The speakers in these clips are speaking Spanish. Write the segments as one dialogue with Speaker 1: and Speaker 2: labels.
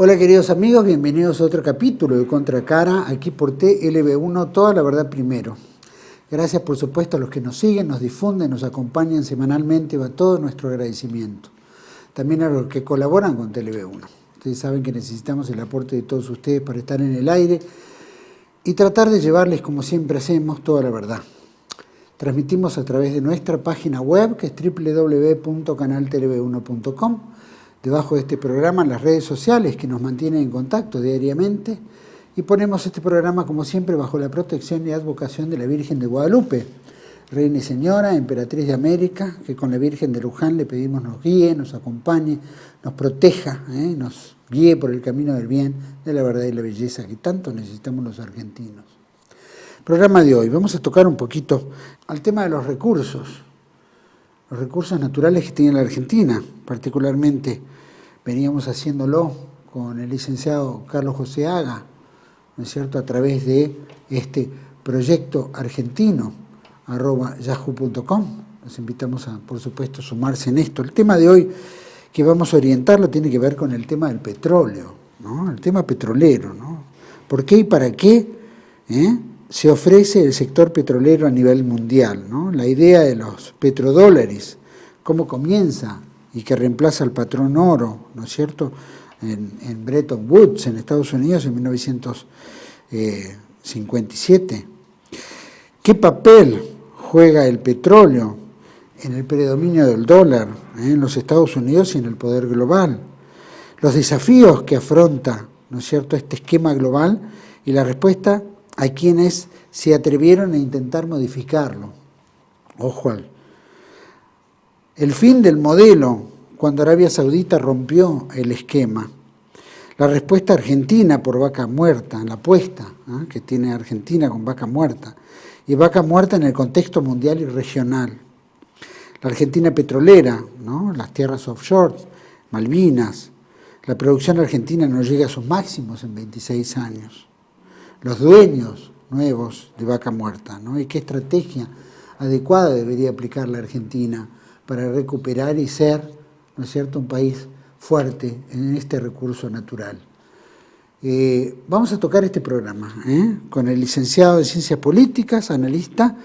Speaker 1: Hola queridos amigos, bienvenidos a otro capítulo de Contracara, aquí por TLB1, toda la verdad primero. Gracias por supuesto a los que nos siguen, nos difunden, nos acompañan semanalmente, va todo nuestro agradecimiento. También a los que colaboran con TLB1. Ustedes saben que necesitamos el aporte de todos ustedes para estar en el aire y tratar de llevarles, como siempre hacemos, toda la verdad. Transmitimos a través de nuestra página web, que es www.canaltlb1.com. Debajo de este programa las redes sociales que nos mantienen en contacto diariamente, y ponemos este programa como siempre bajo la protección y advocación de la Virgen de Guadalupe, Reina y Señora, Emperatriz de América, que con la Virgen de Luján le pedimos nos guíe, nos acompañe, nos proteja, nos guíe por el camino del bien, de la verdad y la belleza que tanto necesitamos los argentinos. Programa de hoy, vamos a tocar un poquito al tema de los recursos naturales que tiene la Argentina, particularmente veníamos haciéndolo con el licenciado Carlos José Haga, ¿no es cierto?, a través de este proyecto argentino, @yahoo.com. Los invitamos a, por supuesto, sumarse en esto. El tema de hoy que vamos a orientarlo tiene que ver con el tema del petróleo, ¿no? El tema petrolero, ¿no? ¿Por qué y para qué se ofrece el sector petrolero a nivel mundial, ¿no? La idea de los petrodólares, cómo comienza y que reemplaza al patrón oro, ¿no es cierto?, en Bretton Woods, en Estados Unidos, en 1957. ¿Qué papel juega el petróleo en el predominio del dólar en los Estados Unidos y en el poder global? Los desafíos que afronta, ¿no es cierto?, este esquema global y la respuesta a quienes se atrevieron a intentar modificarlo. Ojo el fin del modelo cuando Arabia Saudita rompió el esquema. La respuesta argentina por Vaca Muerta, la apuesta que tiene Argentina con Vaca Muerta, y Vaca Muerta en el contexto mundial y regional. La Argentina petrolera, ¿no?, las tierras offshore, Malvinas. La producción argentina no llega a sus máximos en 26 años. Los dueños nuevos de Vaca Muerta, ¿no? Y qué estrategia adecuada debería aplicar la Argentina para recuperar y ser, ¿no es cierto?, un país fuerte en este recurso natural. Vamos a tocar este programa con el licenciado en Ciencias Políticas, analista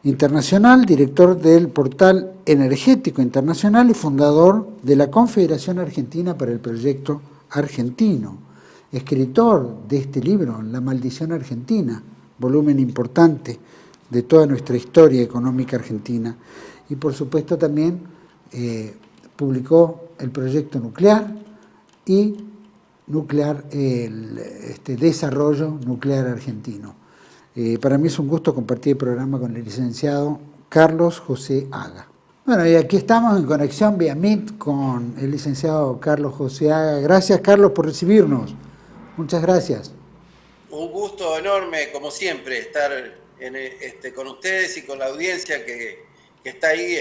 Speaker 1: internacional, director del portal Energético Internacional y fundador de la Confederación Argentina para el Proyecto Argentino, escritor de este libro, La Maldición Argentina, volumen importante de toda nuestra historia económica argentina, y por supuesto también publicó el proyecto nuclear y el desarrollo nuclear argentino. Para mí es un gusto compartir el programa con el licenciado Carlos José Haga. Bueno, y aquí estamos en conexión vía Meet con el licenciado Carlos José Haga. Gracias, Carlos, por recibirnos. Muchas gracias.
Speaker 2: Un gusto enorme, como siempre, estar con ustedes y con la audiencia que está ahí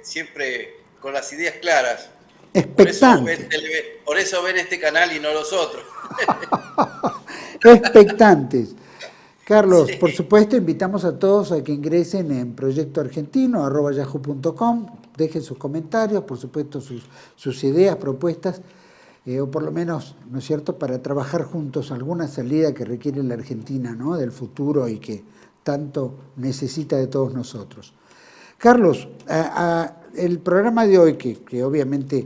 Speaker 2: siempre con las ideas claras.
Speaker 1: Expectante.
Speaker 2: Por eso ven este canal y no los otros.
Speaker 1: Expectantes. Carlos,
Speaker 2: Sí.
Speaker 1: Por supuesto, invitamos a todos a que ingresen en Proyecto Argentino, @yahoo.com, dejen sus comentarios, por supuesto sus ideas, propuestas, o por lo menos, ¿no es cierto?, para trabajar juntos alguna salida que requiere la Argentina, ¿no?, del futuro y que tanto necesita de todos nosotros. Carlos, el programa de hoy, que obviamente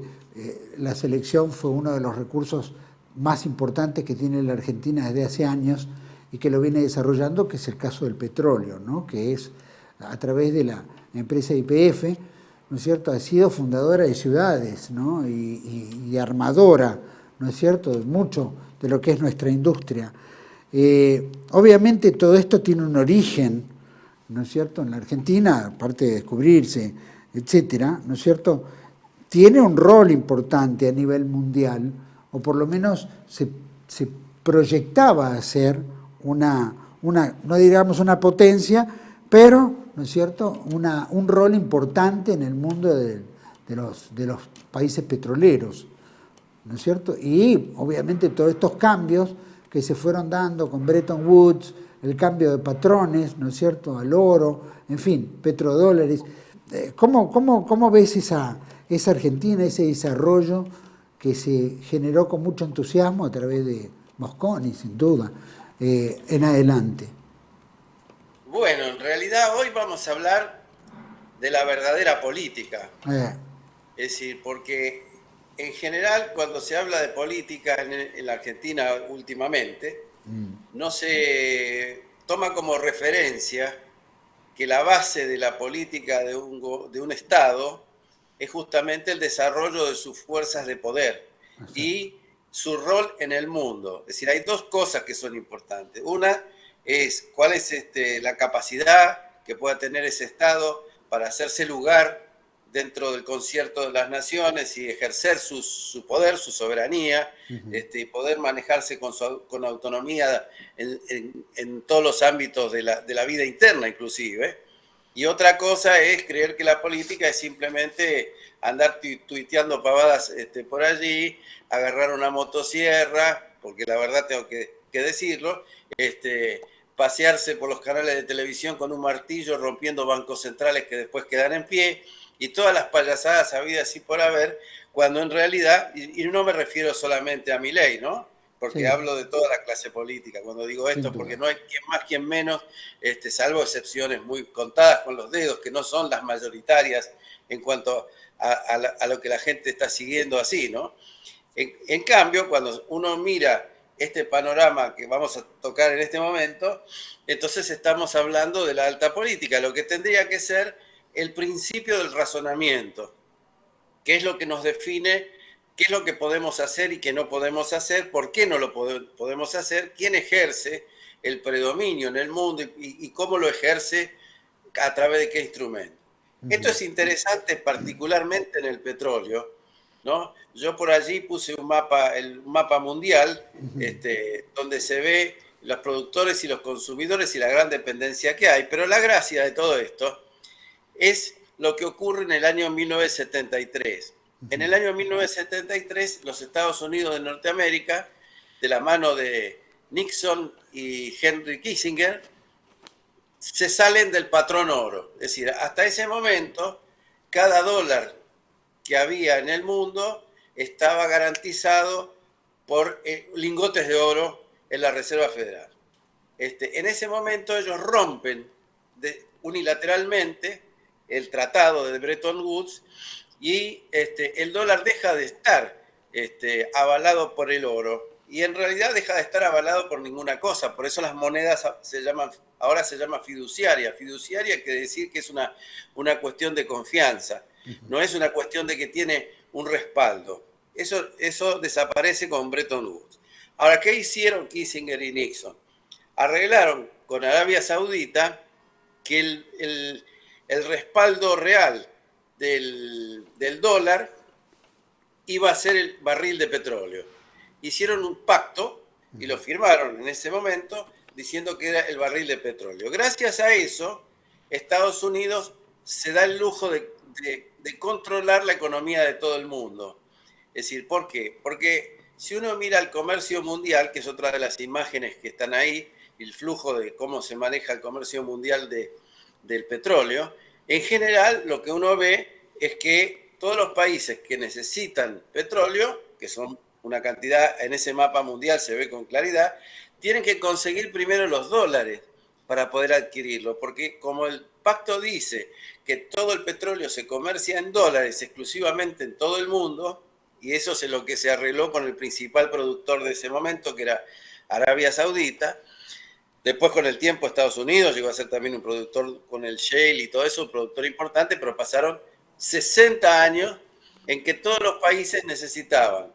Speaker 1: la selección fue uno de los recursos más importantes que tiene la Argentina desde hace años y que lo viene desarrollando, que es el caso del petróleo, ¿no?, que es a través de la empresa YPF, ¿no es cierto?, ha sido fundadora de ciudades, ¿no?, y armadora, ¿no es cierto?, de mucho de lo que es nuestra industria. Obviamente todo esto tiene un origen, ¿no es cierto?, en la Argentina, aparte de descubrirse, etcétera, ¿no es cierto?, tiene un rol importante a nivel mundial, o por lo menos se proyectaba a ser no digamos una potencia, pero, ¿no es cierto?, un rol importante en el mundo de los países petroleros, ¿no es cierto? Y obviamente todos estos cambios que se fueron dando con Bretton Woods, el cambio de patrones, ¿no es cierto?, al oro, en fin, petrodólares. ¿Cómo ves esa Argentina, ese desarrollo que se generó con mucho entusiasmo a través de Mosconi, sin duda, en adelante.
Speaker 2: Bueno, en realidad hoy vamos a hablar de la verdadera política.
Speaker 1: Eh,
Speaker 2: Es decir, porque en general cuando se habla de política en la Argentina últimamente, no se toma como referencia que la base de la política de un Estado es justamente el desarrollo de sus fuerzas de poder y su rol en el mundo. Es decir, hay dos cosas que son importantes. Una es cuál es la capacidad que pueda tener ese Estado para hacerse lugar dentro del concierto de las naciones y ejercer su poder, su soberanía, y poder manejarse con autonomía en todos los ámbitos de la vida interna inclusive. Y otra cosa es creer que la política es simplemente andar tuiteando pavadas por allí, agarrar una motosierra, porque la verdad tengo que decirlo, pasearse por los canales de televisión con un martillo rompiendo bancos centrales que después quedan en pie, y todas las payasadas habidas y por haber, cuando en realidad, y no me refiero solamente a Milei, ¿no? Porque
Speaker 1: sí,
Speaker 2: hablo de toda la clase política. Cuando digo
Speaker 1: sin
Speaker 2: esto,
Speaker 1: duda.
Speaker 2: porque no hay quien más, quien menos, salvo excepciones muy contadas con los dedos, que no son las mayoritarias en cuanto a lo que la gente está siguiendo así, ¿no? En cambio, cuando uno mira este panorama que vamos a tocar en este momento, entonces estamos hablando de la alta política, lo que tendría que ser el principio del razonamiento, qué es lo que nos define, qué es lo que podemos hacer y qué no podemos hacer, por qué no lo podemos hacer, quién ejerce el predominio en el mundo y cómo lo ejerce, a través de qué instrumento. Esto es interesante particularmente en el petróleo, ¿no? Yo por allí puse un mapa mundial, donde se ve los productores y los consumidores y la gran dependencia que hay, pero la gracia de todo esto es lo que ocurre en el año 1973. En el año 1973, los Estados Unidos de Norteamérica, de la mano de Nixon y Henry Kissinger, se salen del patrón oro. Es decir, hasta ese momento, cada dólar que había en el mundo estaba garantizado por lingotes de oro en la Reserva Federal. En ese momento ellos rompen unilateralmente el tratado de Bretton Woods y el dólar deja de estar avalado por el oro y en realidad deja de estar avalado por ninguna cosa. Por eso las monedas ahora se llama fiduciaria. Fiduciaria quiere decir que es una cuestión de confianza, no es una cuestión de que tiene un respaldo. Eso desaparece con Bretton Woods. Ahora, ¿qué hicieron Kissinger y Nixon? Arreglaron con Arabia Saudita que el respaldo real del dólar iba a ser el barril de petróleo. Hicieron un pacto y lo firmaron en ese momento diciendo que era el barril de petróleo. Gracias a eso, Estados Unidos se da el lujo de controlar la economía de todo el mundo. Es decir, ¿por qué? Porque si uno mira el comercio mundial, que es otra de las imágenes que están ahí, el flujo de cómo se maneja el comercio mundial del petróleo, en general lo que uno ve es que todos los países que necesitan petróleo, que son una cantidad en ese mapa mundial, se ve con claridad, tienen que conseguir primero los dólares para poder adquirirlo, porque como el pacto dice que todo el petróleo se comercia en dólares exclusivamente en todo el mundo, y eso es lo que se arregló con el principal productor de ese momento, que era Arabia Saudita. Después, con el tiempo, Estados Unidos llegó a ser también un productor con el shale y todo eso, un productor importante, pero pasaron 60 años en que todos los países necesitaban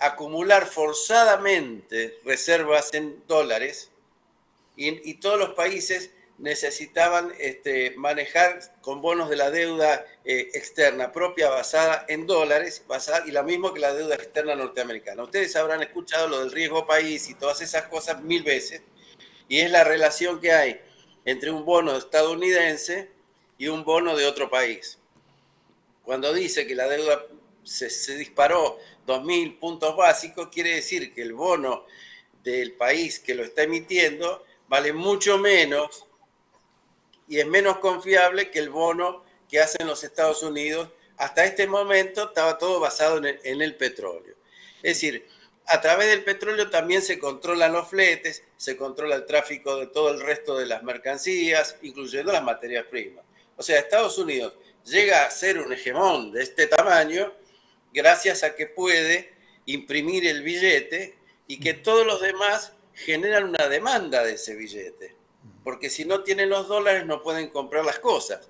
Speaker 2: acumular forzadamente reservas en dólares y todos los países necesitaban manejar con bonos de la deuda externa propia basada en dólares y lo mismo que la deuda externa norteamericana. Ustedes habrán escuchado lo del riesgo país y todas esas cosas 1000 veces, y es la relación que hay entre un bono estadounidense y un bono de otro país. Cuando dice que la deuda se disparó 2000 puntos básicos, quiere decir que el bono del país que lo está emitiendo vale mucho menos y es menos confiable que el bono que hacen los Estados Unidos. Hasta este momento estaba todo basado en el petróleo. Es decir, a través del petróleo también se controlan los fletes, se controla el tráfico de todo el resto de las mercancías, incluyendo las materias primas. O sea, Estados Unidos llega a ser un hegemón de este tamaño gracias a que puede imprimir el billete y que todos los demás generan una demanda de ese billete. Porque si no tienen los dólares no pueden comprar las cosas.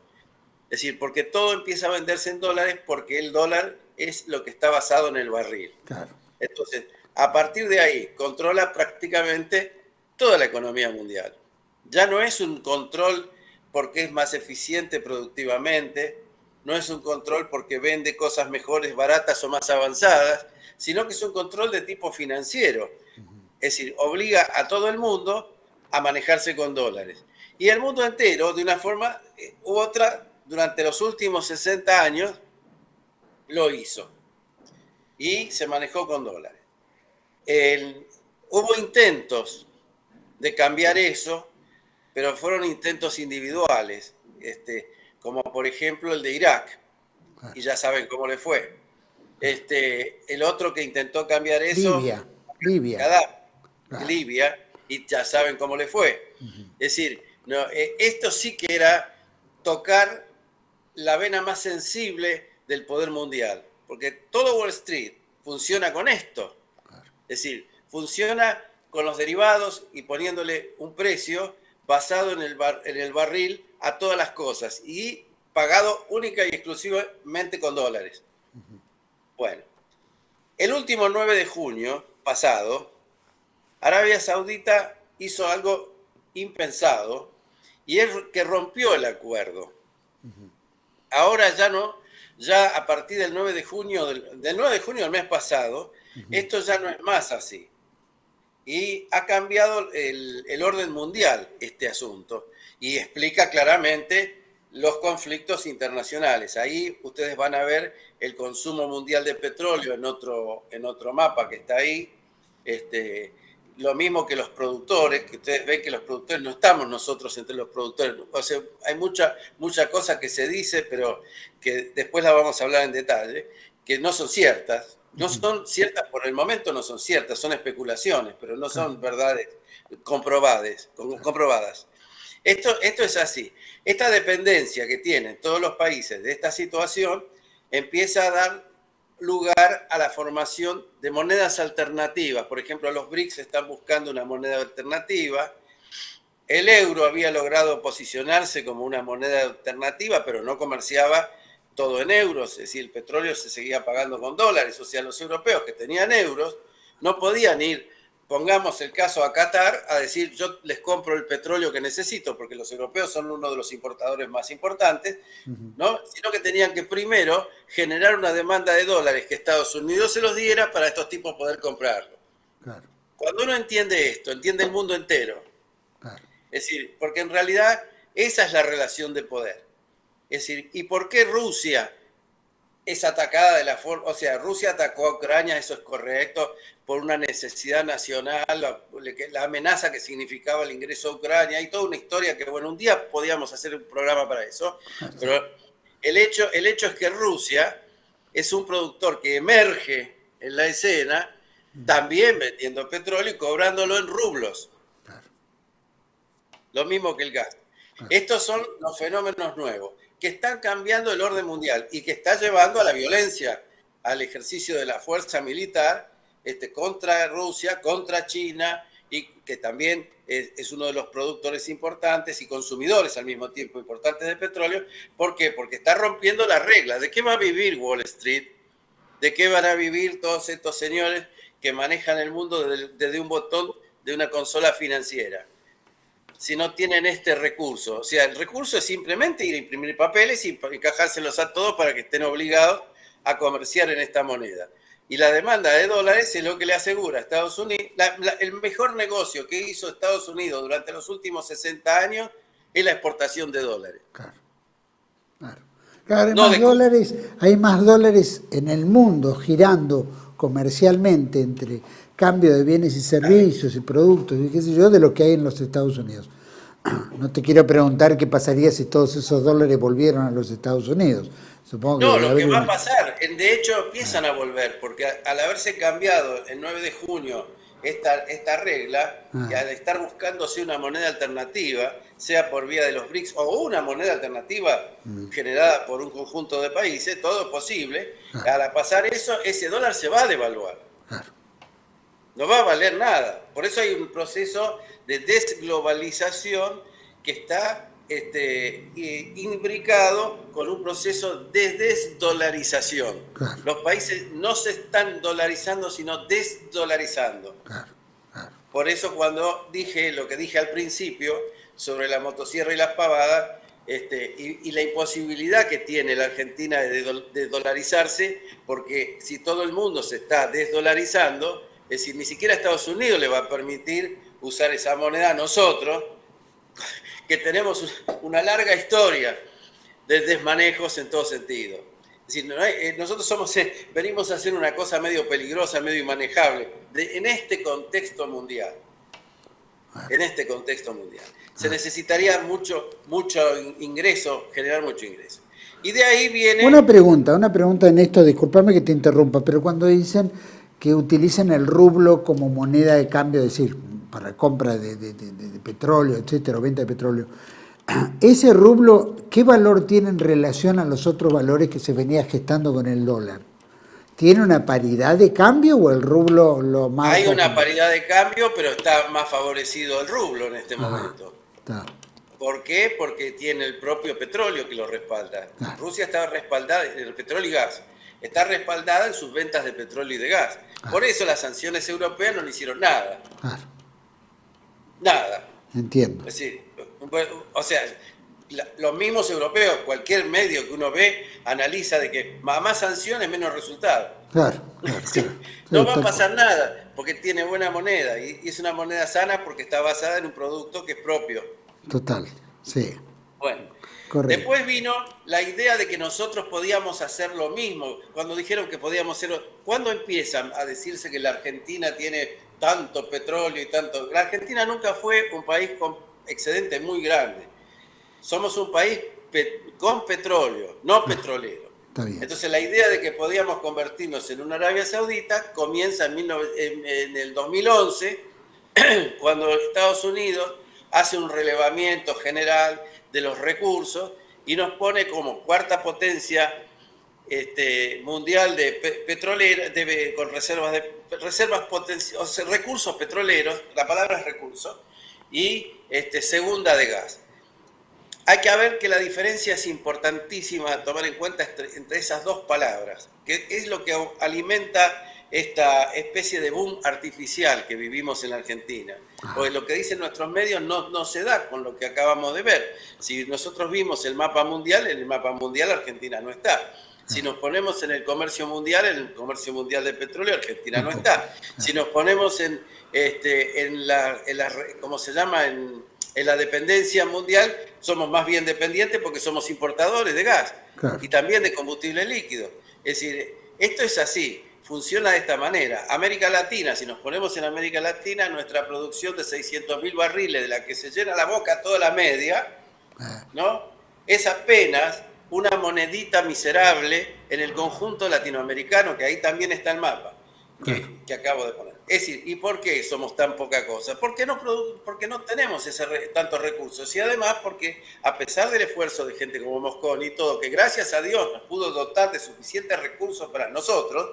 Speaker 2: Es decir, porque todo empieza a venderse en dólares porque el dólar es lo que está basado en el barril.
Speaker 1: Claro.
Speaker 2: Entonces, a partir de ahí, controla prácticamente toda la economía mundial. Ya no es un control porque es más eficiente productivamente, no es un control porque vende cosas mejores, baratas o más avanzadas, sino que es un control de tipo financiero. Es decir, obliga a todo el mundo a manejarse con dólares. Y el mundo entero, de una forma u otra, durante los últimos 60 años, lo hizo. Y se manejó con dólares. Hubo intentos de cambiar eso, pero fueron intentos individuales, como por ejemplo el de Irak, y ya saben cómo le fue. El otro que intentó cambiar eso, Libia, y ya saben cómo le fue. Es decir, no, esto sí que era tocar la vena más sensible del poder mundial, porque todo Wall Street funciona con esto. Es decir, funciona con los derivados y poniéndole un precio basado en el barril a todas las cosas y pagado única y exclusivamente con dólares. Bueno, el último 9 de junio pasado, Arabia Saudita hizo algo impensado y es que rompió el acuerdo. Ahora ya no, ya a partir del 9 de junio, del 9 de junio del mes pasado, esto ya no es más así. Y ha cambiado el orden mundial este asunto y explica claramente los conflictos internacionales. Ahí ustedes van a ver el consumo mundial de petróleo en otro mapa que está ahí. Lo mismo que los productores, que ustedes ven que los productores no estamos nosotros entre los productores. O sea, hay mucha cosa que se dice, pero que después la vamos a hablar en detalle, que no son ciertas. No son ciertas por el momento, no son ciertas, son especulaciones, pero no son verdades comprobadas. Esto es así. Esta dependencia que tienen todos los países de esta situación empieza a dar lugar a la formación de monedas alternativas. Por ejemplo, los BRICS están buscando una moneda alternativa. El euro había logrado posicionarse como una moneda alternativa, pero no comerciaba todo en euros, es decir, el petróleo se seguía pagando con dólares, o sea, los europeos que tenían euros no podían ir, pongamos el caso a Qatar, a decir yo les compro el petróleo que necesito, porque los europeos son uno de los importadores más importantes, ¿no? Sino que tenían que primero generar una demanda de dólares que Estados Unidos se los diera para estos tipos poder comprarlo. Claro. Cuando uno entiende esto, entiende el mundo entero. Claro. Es decir, porque en realidad esa es la relación de poder. Es decir, ¿y por qué Rusia es atacada de la forma? O sea, Rusia atacó a Ucrania, eso es correcto, por una necesidad nacional, la amenaza que significaba el ingreso a Ucrania, hay toda una historia que, bueno, un día podíamos hacer un programa para eso, pero el hecho es que Rusia es un productor que emerge en la escena, también vendiendo petróleo y cobrándolo en rublos. Lo mismo que el gas. Estos son los fenómenos nuevos que están cambiando el orden mundial y que está llevando a la violencia, al ejercicio de la fuerza militar contra Rusia, contra China, y que también es uno de los productores importantes y consumidores al mismo tiempo importantes de petróleo. ¿Por qué? Porque está rompiendo las reglas. ¿De qué va a vivir Wall Street? ¿De qué van a vivir todos estos señores que manejan el mundo desde un botón de una consola financiera? Si no tienen este recurso. O sea, el recurso es simplemente ir a imprimir papeles y encajárselos a todos para que estén obligados a comerciar en esta moneda. Y la demanda de dólares es lo que le asegura a Estados Unidos. El mejor negocio que hizo Estados Unidos durante los últimos 60 años es la exportación de dólares.
Speaker 1: Claro, hay más dólares en el mundo girando comercialmente entre cambio de bienes y servicios y productos y qué sé yo, de lo que hay en los Estados Unidos. No te quiero preguntar qué pasaría si todos esos dólares volvieran a los Estados Unidos. Supongo que
Speaker 2: No,
Speaker 1: debe
Speaker 2: lo que
Speaker 1: haber
Speaker 2: va a
Speaker 1: una...
Speaker 2: pasar, de hecho empiezan a volver, porque al haberse cambiado el 9 de junio esta regla, y al estar buscándose una moneda alternativa, sea por vía de los BRICS o una moneda alternativa generada por un conjunto de países, todo es posible, al pasar eso, ese dólar se va a devaluar.
Speaker 1: Claro.
Speaker 2: No va a valer nada. Por eso hay un proceso de desglobalización que está imbricado con un proceso de desdolarización.
Speaker 1: Claro.
Speaker 2: Los países no se están dolarizando, sino desdolarizando.
Speaker 1: Claro, claro.
Speaker 2: Por eso cuando dije lo que dije al principio sobre la motosierra y las pavadas, y la imposibilidad que tiene la Argentina de dolarizarse, porque si todo el mundo se está desdolarizando, es decir, ni siquiera Estados Unidos le va a permitir usar esa moneda a nosotros, que tenemos una larga historia de desmanejos en todo sentido. Es decir, nosotros venimos a hacer una cosa medio peligrosa, medio inmanejable, en este contexto mundial. En este contexto mundial. Se necesitaría mucho ingreso, generar mucho ingreso. Y de ahí viene...
Speaker 1: Una pregunta en esto, discúlpame que te interrumpa, pero cuando dicen que utilizan el rublo como moneda de cambio, es decir, para compra de petróleo, etcétera, o venta de petróleo, ese rublo, ¿qué valor tiene en relación a los otros valores que se venía gestando con el dólar? ¿Tiene una paridad de cambio o el rublo lo marca?
Speaker 2: Hay una paridad de cambio, pero está más favorecido el rublo en este momento.
Speaker 1: Está.
Speaker 2: ¿Por qué? Porque tiene el propio petróleo que lo respalda.
Speaker 1: Claro.
Speaker 2: Rusia está respaldada en el petróleo y gas. Está respaldada en sus ventas de petróleo y de gas.
Speaker 1: Claro.
Speaker 2: Por eso las sanciones europeas no le hicieron nada.
Speaker 1: Claro.
Speaker 2: Nada.
Speaker 1: Entiendo.
Speaker 2: Es decir, o sea, los mismos europeos, cualquier medio que uno ve, analiza de que más sanciones, menos resultados.
Speaker 1: Claro.
Speaker 2: Sí, no va a pasar nada, porque tiene buena moneda, y es una moneda sana porque está basada en un producto que es propio.
Speaker 1: Total, sí.
Speaker 2: Bueno,
Speaker 1: correcto.
Speaker 2: Después vino la idea de que nosotros podíamos hacer lo mismo. Cuando dijeron que podíamos hacerlo, ¿cuándo empiezan a decirse que la Argentina tiene tanto petróleo y tanto? La Argentina nunca fue un país con excedente muy grande. Somos un país con petróleo, no petrolero.
Speaker 1: Está bien.
Speaker 2: Entonces la idea de que podíamos convertirnos en una Arabia Saudita comienza en el 2011, cuando Estados Unidos hace un relevamiento general de los recursos y nos pone como cuarta potencia mundial de petrolera, con recursos petroleros, la palabra es recursos, y segunda de gas. Hay que ver que la diferencia es importantísima a tomar en cuenta entre esas dos palabras, que es lo que alimenta esta especie de boom artificial que vivimos en la Argentina. Porque lo que dicen nuestros medios no se da con lo que acabamos de ver. Si nosotros vimos el mapa mundial, en el mapa mundial Argentina no está. Si nos ponemos en el comercio mundial de petróleo, Argentina no está. Si nos ponemos en la dependencia mundial, somos más bien dependientes porque somos importadores de gas. Claro. Y también de combustible líquido. Es decir, esto es así. Funciona de esta manera. América Latina, si nos ponemos en América Latina, nuestra producción de 600.000 barriles, de la que se llena la boca toda la media, ¿no? Es apenas una monedita miserable en el conjunto latinoamericano, que ahí también está el mapa, que acabo de poner. Es decir, ¿y por qué somos tan poca cosa? Porque no tenemos tantos recursos. Y además porque, a pesar del esfuerzo de gente como Mosconi y todo, que gracias a Dios nos pudo dotar de suficientes recursos para nosotros,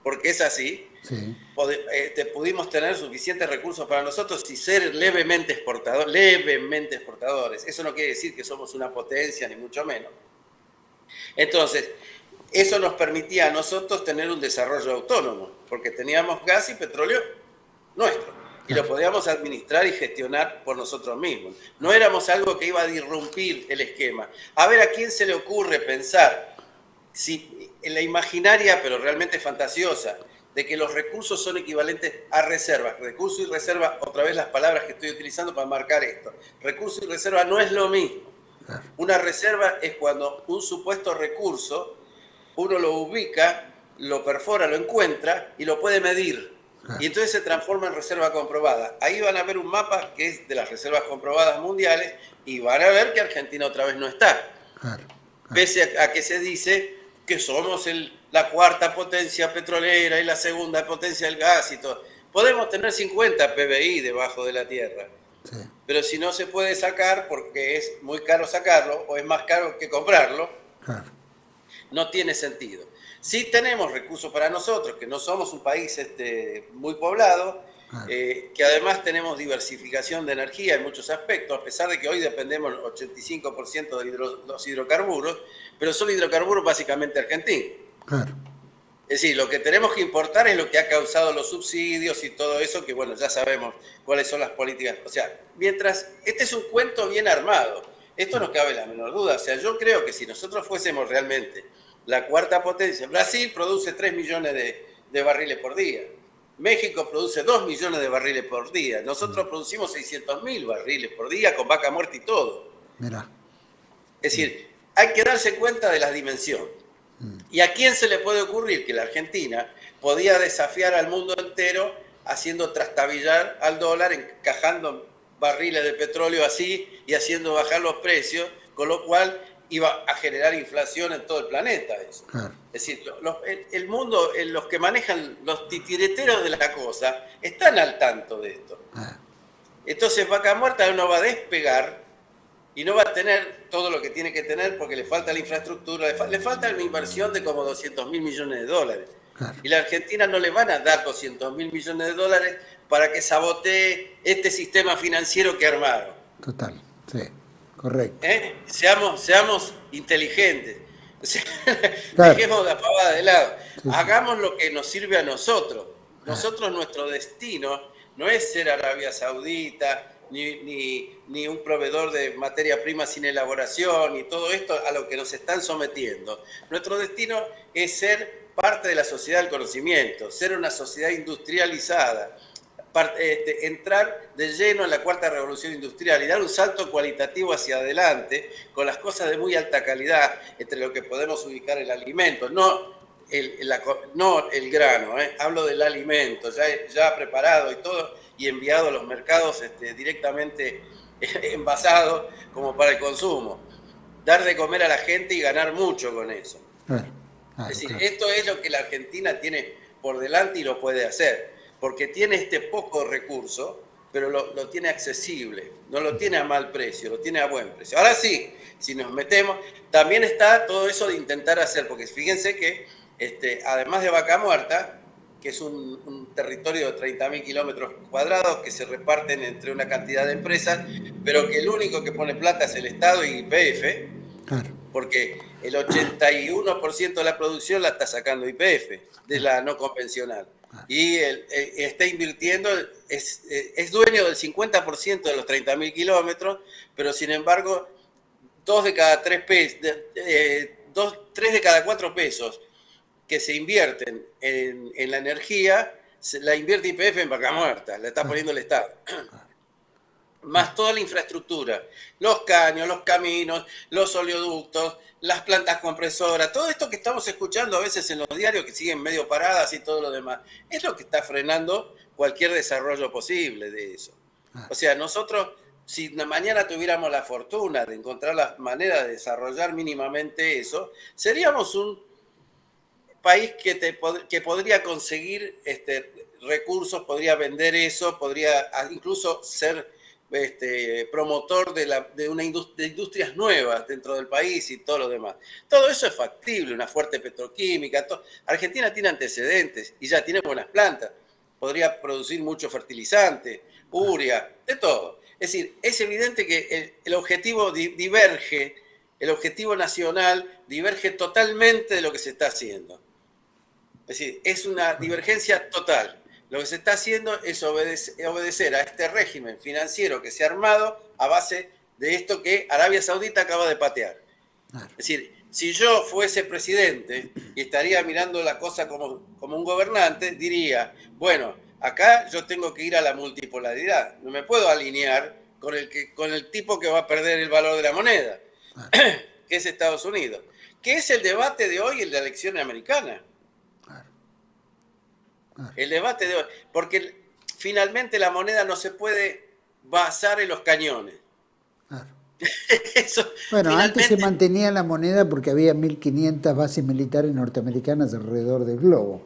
Speaker 2: porque es así, sí. Pudimos tener suficientes recursos para nosotros y ser levemente exportadores. Eso no quiere decir que somos una potencia, ni mucho menos. Entonces, eso nos permitía a nosotros tener un desarrollo autónomo, porque teníamos gas y petróleo nuestro, y lo podíamos administrar y gestionar por nosotros mismos. No éramos algo que iba a disrumpir el esquema. A ver, ¿a quién se le ocurre pensar, si en la imaginaria, pero realmente fantasiosa, de que los recursos son equivalentes a reservas? Recurso y reserva, otra vez las palabras que estoy utilizando para marcar esto. Recurso y reserva no es lo mismo. Una reserva es cuando un supuesto recurso uno lo ubica, lo perfora, lo encuentra y lo puede medir.
Speaker 1: Claro,
Speaker 2: y entonces se transforma en reserva comprobada. Ahí van a ver un mapa que es de las reservas comprobadas mundiales y van a ver que Argentina otra vez no está.
Speaker 1: claro, claro.
Speaker 2: Pese a que se dice que somos la cuarta potencia petrolera y la segunda potencia del gas y todo. Podemos tener 50 PBI debajo de la tierra,
Speaker 1: Sí,
Speaker 2: pero si no se puede sacar porque es muy caro sacarlo o es más caro que comprarlo,
Speaker 1: claro,
Speaker 2: no tiene sentido. Sí tenemos recursos para nosotros, que no somos un país muy poblado,
Speaker 1: claro.
Speaker 2: que además tenemos diversificación de energía en muchos aspectos, a pesar de que hoy dependemos 85% de los hidrocarburos, pero son hidrocarburos básicamente argentinos.
Speaker 1: Claro.
Speaker 2: Es decir, lo que tenemos que importar es lo que ha causado los subsidios y todo eso, que bueno, ya sabemos cuáles son las políticas. O sea, mientras, este es un cuento bien armado, esto no cabe la menor duda. O sea, yo creo que si nosotros fuésemos realmente la cuarta potencia, Brasil produce 3 millones de barriles por día, México produce 2 millones de barriles por día, nosotros producimos 600.000 barriles por día con vaca muerta y todo.
Speaker 1: Mirá.
Speaker 2: Es decir, hay que darse cuenta de las dimensiones. ¿Y a quién se le puede ocurrir que la Argentina podía desafiar al mundo entero haciendo trastabillar al dólar, encajando barriles de petróleo así y haciendo bajar los precios, con lo cual iba a generar inflación en todo el planeta eso?
Speaker 1: Claro.
Speaker 2: Es decir, el mundo, los que manejan, los titireteros de la cosa, están al tanto de esto.
Speaker 1: Ah,
Speaker 2: Entonces Vaca Muerta no va a despegar y no va a tener todo lo que tiene que tener porque le falta la infraestructura, le falta una inversión de como 200.000 millones de dólares.
Speaker 1: claro.
Speaker 2: Y la Argentina no le van a dar 200.000 millones de dólares para que sabotee este sistema financiero que armaron.
Speaker 1: Total. Sí. Correcto.
Speaker 2: Seamos inteligentes. O sea,
Speaker 1: Claro.
Speaker 2: dejemos la pavada de lado.
Speaker 1: Sí, sí.
Speaker 2: Hagamos lo que nos sirve a nosotros.
Speaker 1: Ah,
Speaker 2: Nosotros, nuestro destino no es ser Arabia Saudita, ni un proveedor de materia prima sin elaboración, y todo esto a lo que nos están sometiendo. Nuestro destino es ser parte de la sociedad del conocimiento, ser una sociedad industrializada, entrar de lleno en la cuarta revolución industrial y dar un salto cualitativo hacia adelante con las cosas de muy alta calidad, entre lo que podemos ubicar el alimento, no el grano, hablo del alimento, ya preparado y todo, y enviado a los mercados directamente envasado como para el consumo. Dar de comer a la gente y ganar mucho con eso.
Speaker 1: claro.
Speaker 2: Es
Speaker 1: Claro,
Speaker 2: decir,
Speaker 1: claro.
Speaker 2: esto es lo que la Argentina tiene por delante y lo puede hacer, porque tiene este poco recurso, pero lo tiene accesible, no lo tiene a mal precio, lo tiene a buen precio. Ahora sí, si nos metemos, también está todo eso de intentar hacer, porque fíjense que además de Vaca Muerta, que es un territorio de 30.000 kilómetros cuadrados que se reparten entre una cantidad de empresas, pero que el único que pone plata es el Estado y YPF,
Speaker 1: Claro.
Speaker 2: porque el 81% de la producción la está sacando YPF, de la no convencional. Y está invirtiendo, es dueño del 50% de los 30.000 kilómetros, pero sin embargo, 3 de cada 4 pesos que se invierten en la energía, la invierte YPF en Vaca Muerta, la está poniendo el Estado. Más toda la infraestructura, los caños, los caminos, los oleoductos, las plantas compresoras, todo esto que estamos escuchando a veces en los diarios que siguen medio paradas y todo lo demás, es lo que está frenando cualquier desarrollo posible de eso. O sea, nosotros, si mañana tuviéramos la fortuna de encontrar la manera de desarrollar mínimamente eso, seríamos un país que podría conseguir recursos, podría vender eso, podría incluso ser promotor de industrias nuevas dentro del país y todo lo demás. Todo eso es factible, una fuerte petroquímica. Argentina tiene antecedentes y ya tiene buenas plantas. Podría producir mucho fertilizante, urea, de todo. Es decir, es evidente que el objetivo diverge, el objetivo nacional diverge totalmente de lo que se está haciendo. Es decir, es una divergencia total. Lo que se está haciendo es obedecer a este régimen financiero que se ha armado a base de esto que Arabia Saudita acaba de patear. Es decir, si yo fuese presidente y estaría mirando la cosa como un gobernante, diría, bueno, acá yo tengo que ir a la multipolaridad. No me puedo alinear con el tipo que va a perder el valor de la moneda, que es Estados Unidos. Que es el debate de hoy en la elección americana. El debate de hoy, porque finalmente la moneda no se puede basar en los cañones.
Speaker 1: Claro.
Speaker 2: Eso,
Speaker 1: Bueno, antes se
Speaker 2: finalmente,
Speaker 1: mantenía la moneda porque había 1.500 bases militares norteamericanas alrededor del globo.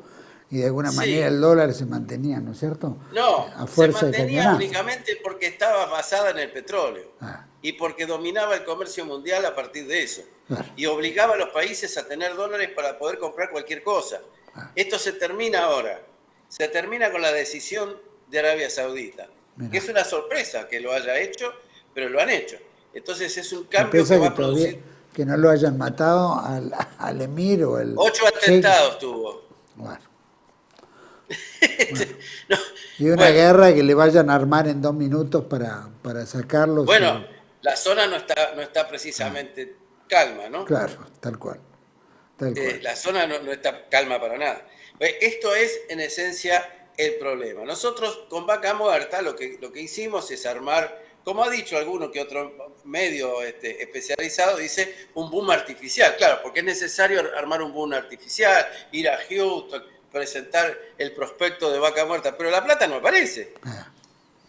Speaker 1: Y de alguna manera
Speaker 2: sí.
Speaker 1: el dólar se mantenía, ¿no es cierto?
Speaker 2: No,
Speaker 1: A
Speaker 2: se
Speaker 1: fuerza de
Speaker 2: mantenía
Speaker 1: cañonazo.
Speaker 2: únicamente porque estaba basada en el petróleo
Speaker 1: Ah,
Speaker 2: y porque dominaba el comercio mundial a partir de eso.
Speaker 1: claro.
Speaker 2: Y obligaba a los países a tener dólares para poder comprar cualquier cosa. Esto se termina ahora. Se termina con la decisión de Arabia Saudita, que
Speaker 1: Mira.
Speaker 2: es una sorpresa que lo haya hecho, pero lo han hecho. Entonces es un cambio que
Speaker 1: Sorpresa
Speaker 2: va
Speaker 1: que
Speaker 2: a
Speaker 1: todavía
Speaker 2: producir
Speaker 1: que no lo hayan matado al emir o el
Speaker 2: 8
Speaker 1: sheikh.
Speaker 2: atentados tuvo.
Speaker 1: Bueno, bueno.
Speaker 2: No,
Speaker 1: Y una
Speaker 2: bueno,
Speaker 1: guerra que le vayan a armar en 2 minutos para sacarlos
Speaker 2: bueno,
Speaker 1: y...
Speaker 2: la zona no está precisamente calma, ¿no?
Speaker 1: Claro, tal cual, tal cual.
Speaker 2: La zona no está calma para nada. Esto es, en esencia, el problema. Nosotros con Vaca Muerta lo que hicimos es armar, como ha dicho alguno que otro medio especializado, dice un boom artificial. Claro, porque es necesario armar un boom artificial, ir a Houston, presentar el prospecto de Vaca Muerta, pero la plata no aparece.
Speaker 1: Ah,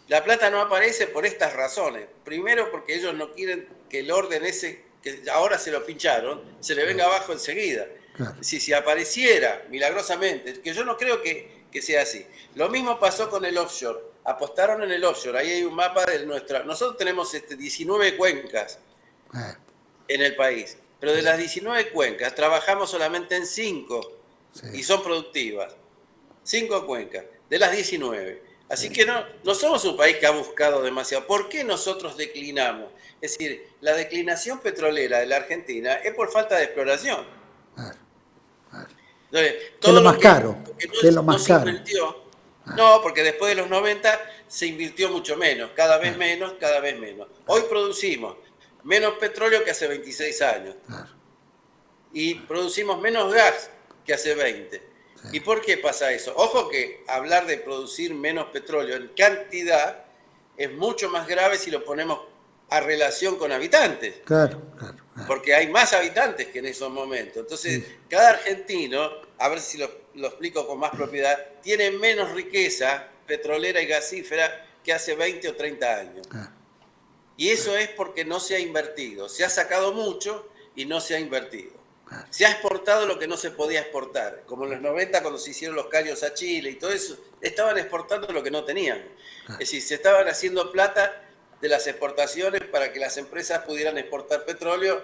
Speaker 2: La plata no aparece por estas razones. Primero porque ellos no quieren que el orden ese, que ahora se lo pincharon, se le venga abajo enseguida.
Speaker 1: claro.
Speaker 2: Si apareciera milagrosamente, que yo no creo que sea así. Lo mismo pasó con el offshore. Apostaron en el offshore. Ahí hay un mapa de nuestra... Nosotros tenemos 19 cuencas
Speaker 1: Ah,
Speaker 2: en el país, pero de las 19 cuencas trabajamos solamente en 5
Speaker 1: sí,
Speaker 2: y son productivas. 5 cuencas, de las 19.
Speaker 1: sí,
Speaker 2: Así que no somos un país que ha buscado demasiado. ¿Por qué nosotros declinamos? Es decir, la declinación petrolera de la Argentina es por falta de exploración.
Speaker 1: claro, claro.
Speaker 2: Entonces,
Speaker 1: ¿Qué es
Speaker 2: todo
Speaker 1: lo
Speaker 2: lo
Speaker 1: más
Speaker 2: que
Speaker 1: caro? ¿Qué es lo
Speaker 2: no
Speaker 1: más
Speaker 2: se
Speaker 1: caro?
Speaker 2: invirtió, no, porque después de los 90 se invirtió mucho menos, cada vez
Speaker 1: Claro,
Speaker 2: menos, cada vez menos. Hoy
Speaker 1: claro,
Speaker 2: producimos menos petróleo que hace 26 años
Speaker 1: claro,
Speaker 2: y producimos menos gas que hace 20.
Speaker 1: sí,
Speaker 2: ¿Y por qué pasa eso? Ojo que hablar de producir menos petróleo en cantidad es mucho más grave si lo ponemos a relación con habitantes,
Speaker 1: claro, claro, claro.
Speaker 2: porque hay más habitantes que en esos momentos. Entonces,
Speaker 1: Sí,
Speaker 2: cada argentino, a ver si lo explico con más propiedad, tiene menos riqueza petrolera y gasífera que hace 20 o 30 años.
Speaker 1: claro,
Speaker 2: Y eso es porque no se ha invertido. Se ha sacado mucho y no se ha invertido.
Speaker 1: claro,
Speaker 2: Se ha exportado lo que no se podía exportar. Como en los 90 cuando se hicieron los caños a Chile y todo eso, estaban exportando lo que no tenían. Es
Speaker 1: claro.
Speaker 2: decir, se estaban haciendo plata de las exportaciones para que las empresas pudieran exportar petróleo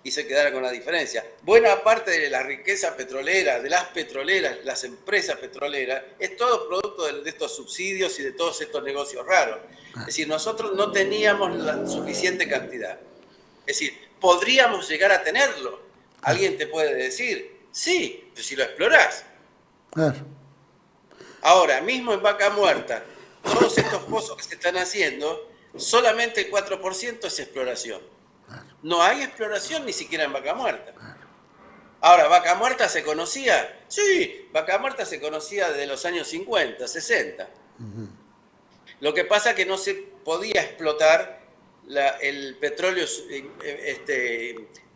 Speaker 2: y se quedaran con la diferencia. Buena parte de la riqueza petrolera, de las petroleras, las empresas petroleras, es todo producto de estos subsidios y de todos estos negocios raros. Es decir, nosotros no teníamos la suficiente cantidad. Es decir, podríamos llegar a tenerlo. Alguien te puede decir, sí, pues si lo explorás.
Speaker 1: Claro.
Speaker 2: Ahora, mismo en Vaca Muerta, todos estos pozos que se están haciendo, solamente el 4% es exploración. No hay exploración ni siquiera en Vaca Muerta. Ahora, ¿Vaca Muerta se conocía? Sí, Vaca Muerta se conocía desde los años 50, 60. Lo que pasa es que no se podía explotar el petróleo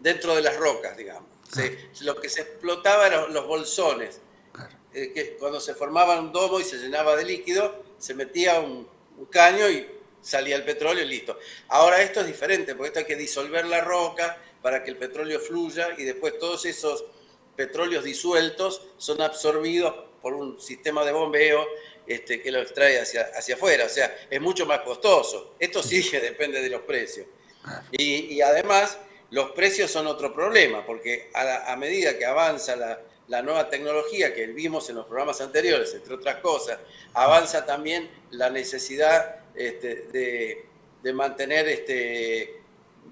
Speaker 2: dentro de las rocas, digamos. Lo que se explotaba eran los bolsones. Que cuando se formaba un domo y se llenaba de líquido, se metía un caño y salía el petróleo y listo. Ahora esto es diferente, porque esto hay que disolver la roca para que el petróleo fluya y después todos esos petróleos disueltos son absorbidos por un sistema de bombeo que lo extrae hacia afuera. O sea, es mucho más costoso. Esto sí que depende de los precios. Y además, los precios son otro problema, porque a medida que avanza la nueva tecnología que vimos en los programas anteriores, entre otras cosas, avanza también la necesidad de mantener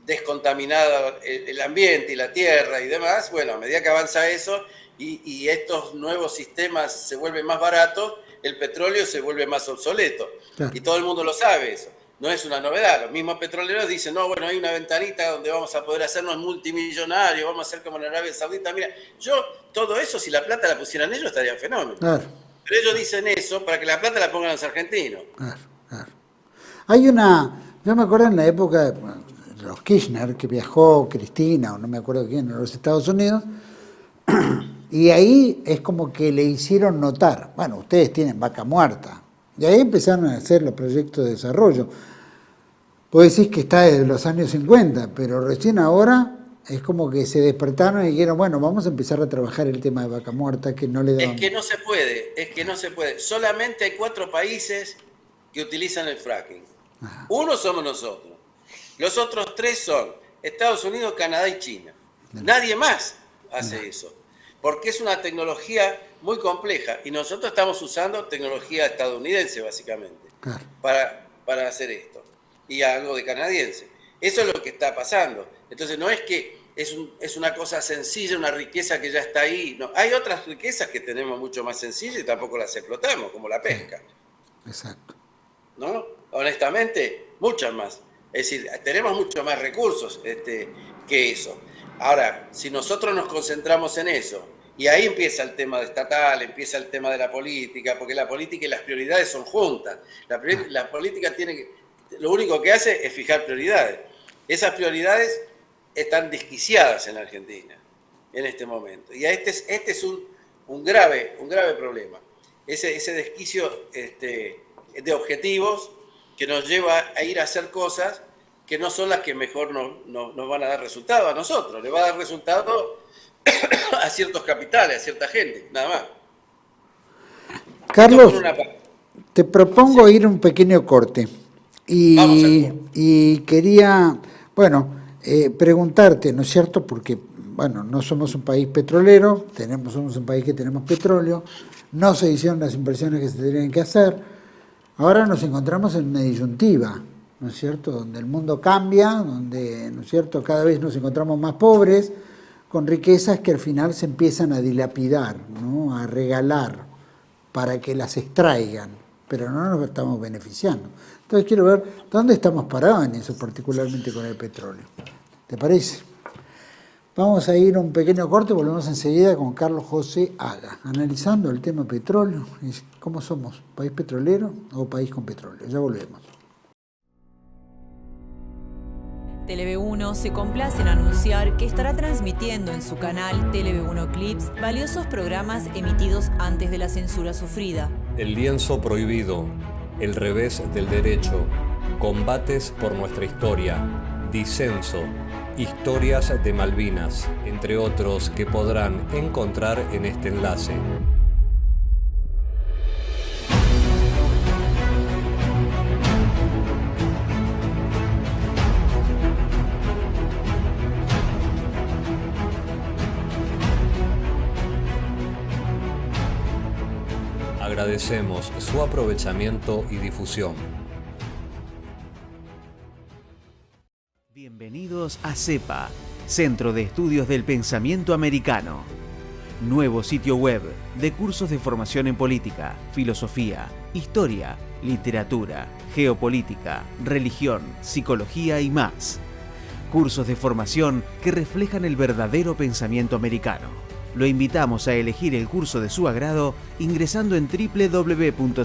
Speaker 2: descontaminado el ambiente y la tierra y demás. Bueno, a medida que avanza eso y estos nuevos sistemas se vuelven más baratos, el petróleo se vuelve más obsoleto.
Speaker 1: Claro.
Speaker 2: Y todo el mundo lo sabe eso. No es una novedad. Los mismos petroleros dicen, no, bueno, hay una ventanita donde vamos a poder hacernos multimillonarios, vamos a hacer como en Arabia Saudita. Mira, todo eso, si la plata la pusieran ellos, estaría fenómeno.
Speaker 1: Claro.
Speaker 2: Pero ellos dicen eso para que la plata la pongan los argentinos.
Speaker 1: Claro, claro. Hay una, yo me acuerdo en la época de los Kirchner, que viajó Cristina, o no me acuerdo quién, a los Estados Unidos, Y ahí es como que le hicieron notar, bueno, ustedes tienen Vaca Muerta. Y ahí empezaron a hacer los proyectos de desarrollo. Vos decís que está desde los años 50, pero recién ahora es como que se despertaron y dijeron, bueno, vamos a empezar a trabajar el tema de Vaca Muerta, que no le daban.
Speaker 2: Es que no se puede. Solamente hay 4 países que utilizan el fracking. Ajá. Uno somos nosotros. Los otros 3 son Estados Unidos, Canadá y China. Nadie más hace eso. Porque es una tecnología muy compleja y nosotros estamos usando tecnología estadounidense, básicamente, claro, para hacer esto. Y algo de canadiense. Eso es lo que está pasando. Entonces no es que es una cosa sencilla, una riqueza que ya está ahí. No, hay otras riquezas que tenemos mucho más sencillas y tampoco las explotamos, como la pesca.
Speaker 1: Exacto.
Speaker 2: ¿No? Honestamente, muchas más. Es decir, tenemos mucho más recursos que eso. Ahora, si nosotros nos concentramos en eso, y ahí empieza el tema estatal, empieza el tema de la política, porque la política y las prioridades son juntas. La política lo único que hace es fijar prioridades. Esas prioridades están desquiciadas en la Argentina en este momento. Y este es un grave problema. Ese desquicio de objetivos que nos lleva a ir a hacer cosas que no son las que mejor nos van a dar resultado a nosotros. Le va a dar resultado a ciertos capitales, a cierta gente, nada más.
Speaker 1: Carlos, te propongo ir un pequeño corte. Y quería, preguntarte, ¿no es cierto? Porque, no somos un país petrolero, somos un país que tenemos petróleo, no se hicieron las inversiones que se tenían que hacer. Ahora nos encontramos en una disyuntiva, ¿no es cierto? Donde el mundo cambia, donde, ¿no es cierto?, cada vez nos encontramos más pobres, con riquezas que al final se empiezan a dilapidar, ¿no?, a regalar para que las extraigan, pero no nos estamos beneficiando. Entonces quiero ver dónde estamos parados en eso, particularmente con el petróleo. ¿Te parece? Vamos a ir a un pequeño corte, volvemos enseguida con Carlos José Haga, analizando el tema petróleo. ¿Cómo somos? ¿País petrolero o país con petróleo? Ya volvemos.
Speaker 3: Tele-V1 se complace en anunciar que estará transmitiendo en su canal Tele-V1 Clips valiosos programas emitidos antes de la censura sufrida.
Speaker 4: El lienzo prohibido, el revés del derecho, combates por nuestra historia, disenso, historias de Malvinas, entre otros que podrán encontrar en este enlace. Agradecemos su aprovechamiento y difusión.
Speaker 5: Bienvenidos a CEPA, Centro de Estudios del Pensamiento Americano. Nuevo sitio web de cursos de formación en política, filosofía, historia, literatura, geopolítica, religión, psicología y más. Cursos de formación que reflejan el verdadero pensamiento americano. Lo invitamos a elegir el curso de su agrado ingresando en www.cepa.la.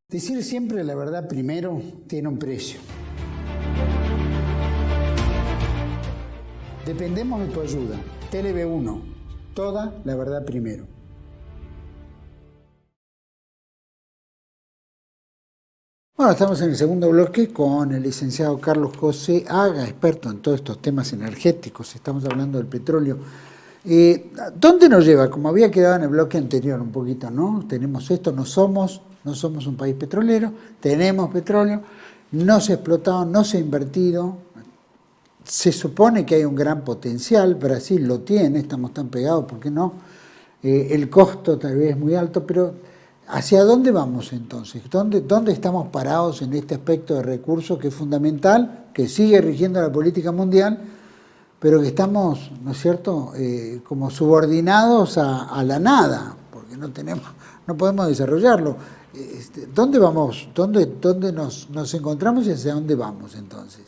Speaker 1: Decir siempre la verdad primero tiene un precio. Dependemos de tu ayuda. Tele-V1, toda la verdad primero. Bueno, estamos en el segundo bloque con el licenciado Carlos José Haga, experto en todos estos temas energéticos. Estamos hablando del petróleo. ¿Dónde nos lleva? Como había quedado en el bloque anterior un poquito, ¿no? Tenemos esto, no somos un país petrolero, tenemos petróleo, no se ha explotado, no se ha invertido. Se supone que hay un gran potencial, Brasil lo tiene, estamos tan pegados, ¿por qué no? El costo tal vez es muy alto, pero ¿hacia dónde vamos entonces? ¿Dónde estamos parados en este aspecto de recursos que es fundamental, que sigue rigiendo la política mundial, pero que estamos, ¿no es cierto?, como subordinados a la nada, porque no podemos desarrollarlo. ¿Dónde vamos? ¿Dónde nos encontramos y hacia dónde vamos entonces?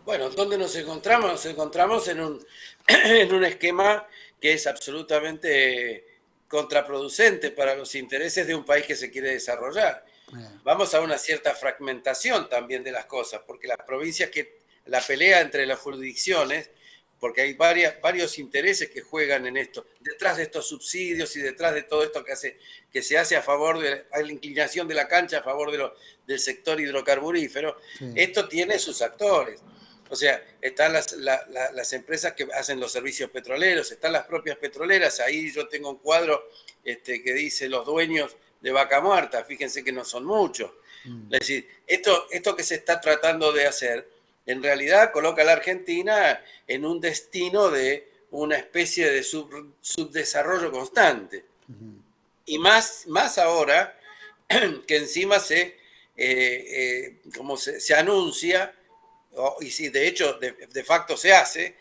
Speaker 2: Bueno, ¿dónde nos encontramos? Nos encontramos en un esquema que es absolutamente contraproducente para los intereses de un país que se quiere desarrollar. Vamos a una cierta fragmentación también de las cosas, porque las provincias la pelea entre las jurisdicciones, porque hay varios intereses que juegan en esto, detrás de estos subsidios y detrás de todo esto que se hace a favor de la inclinación de la cancha a favor del sector hidrocarburífero. Sí. Esto tiene sus actores. O sea, están las empresas que hacen los servicios petroleros, están las propias petroleras. Ahí yo tengo un cuadro que dice los dueños de Vaca Muerta. Fíjense que no son muchos. Es decir, esto que se está tratando de hacer, en realidad coloca a la Argentina en un destino de una especie de subdesarrollo constante. Y más ahora que encima se anuncia, y si de hecho de facto se hace,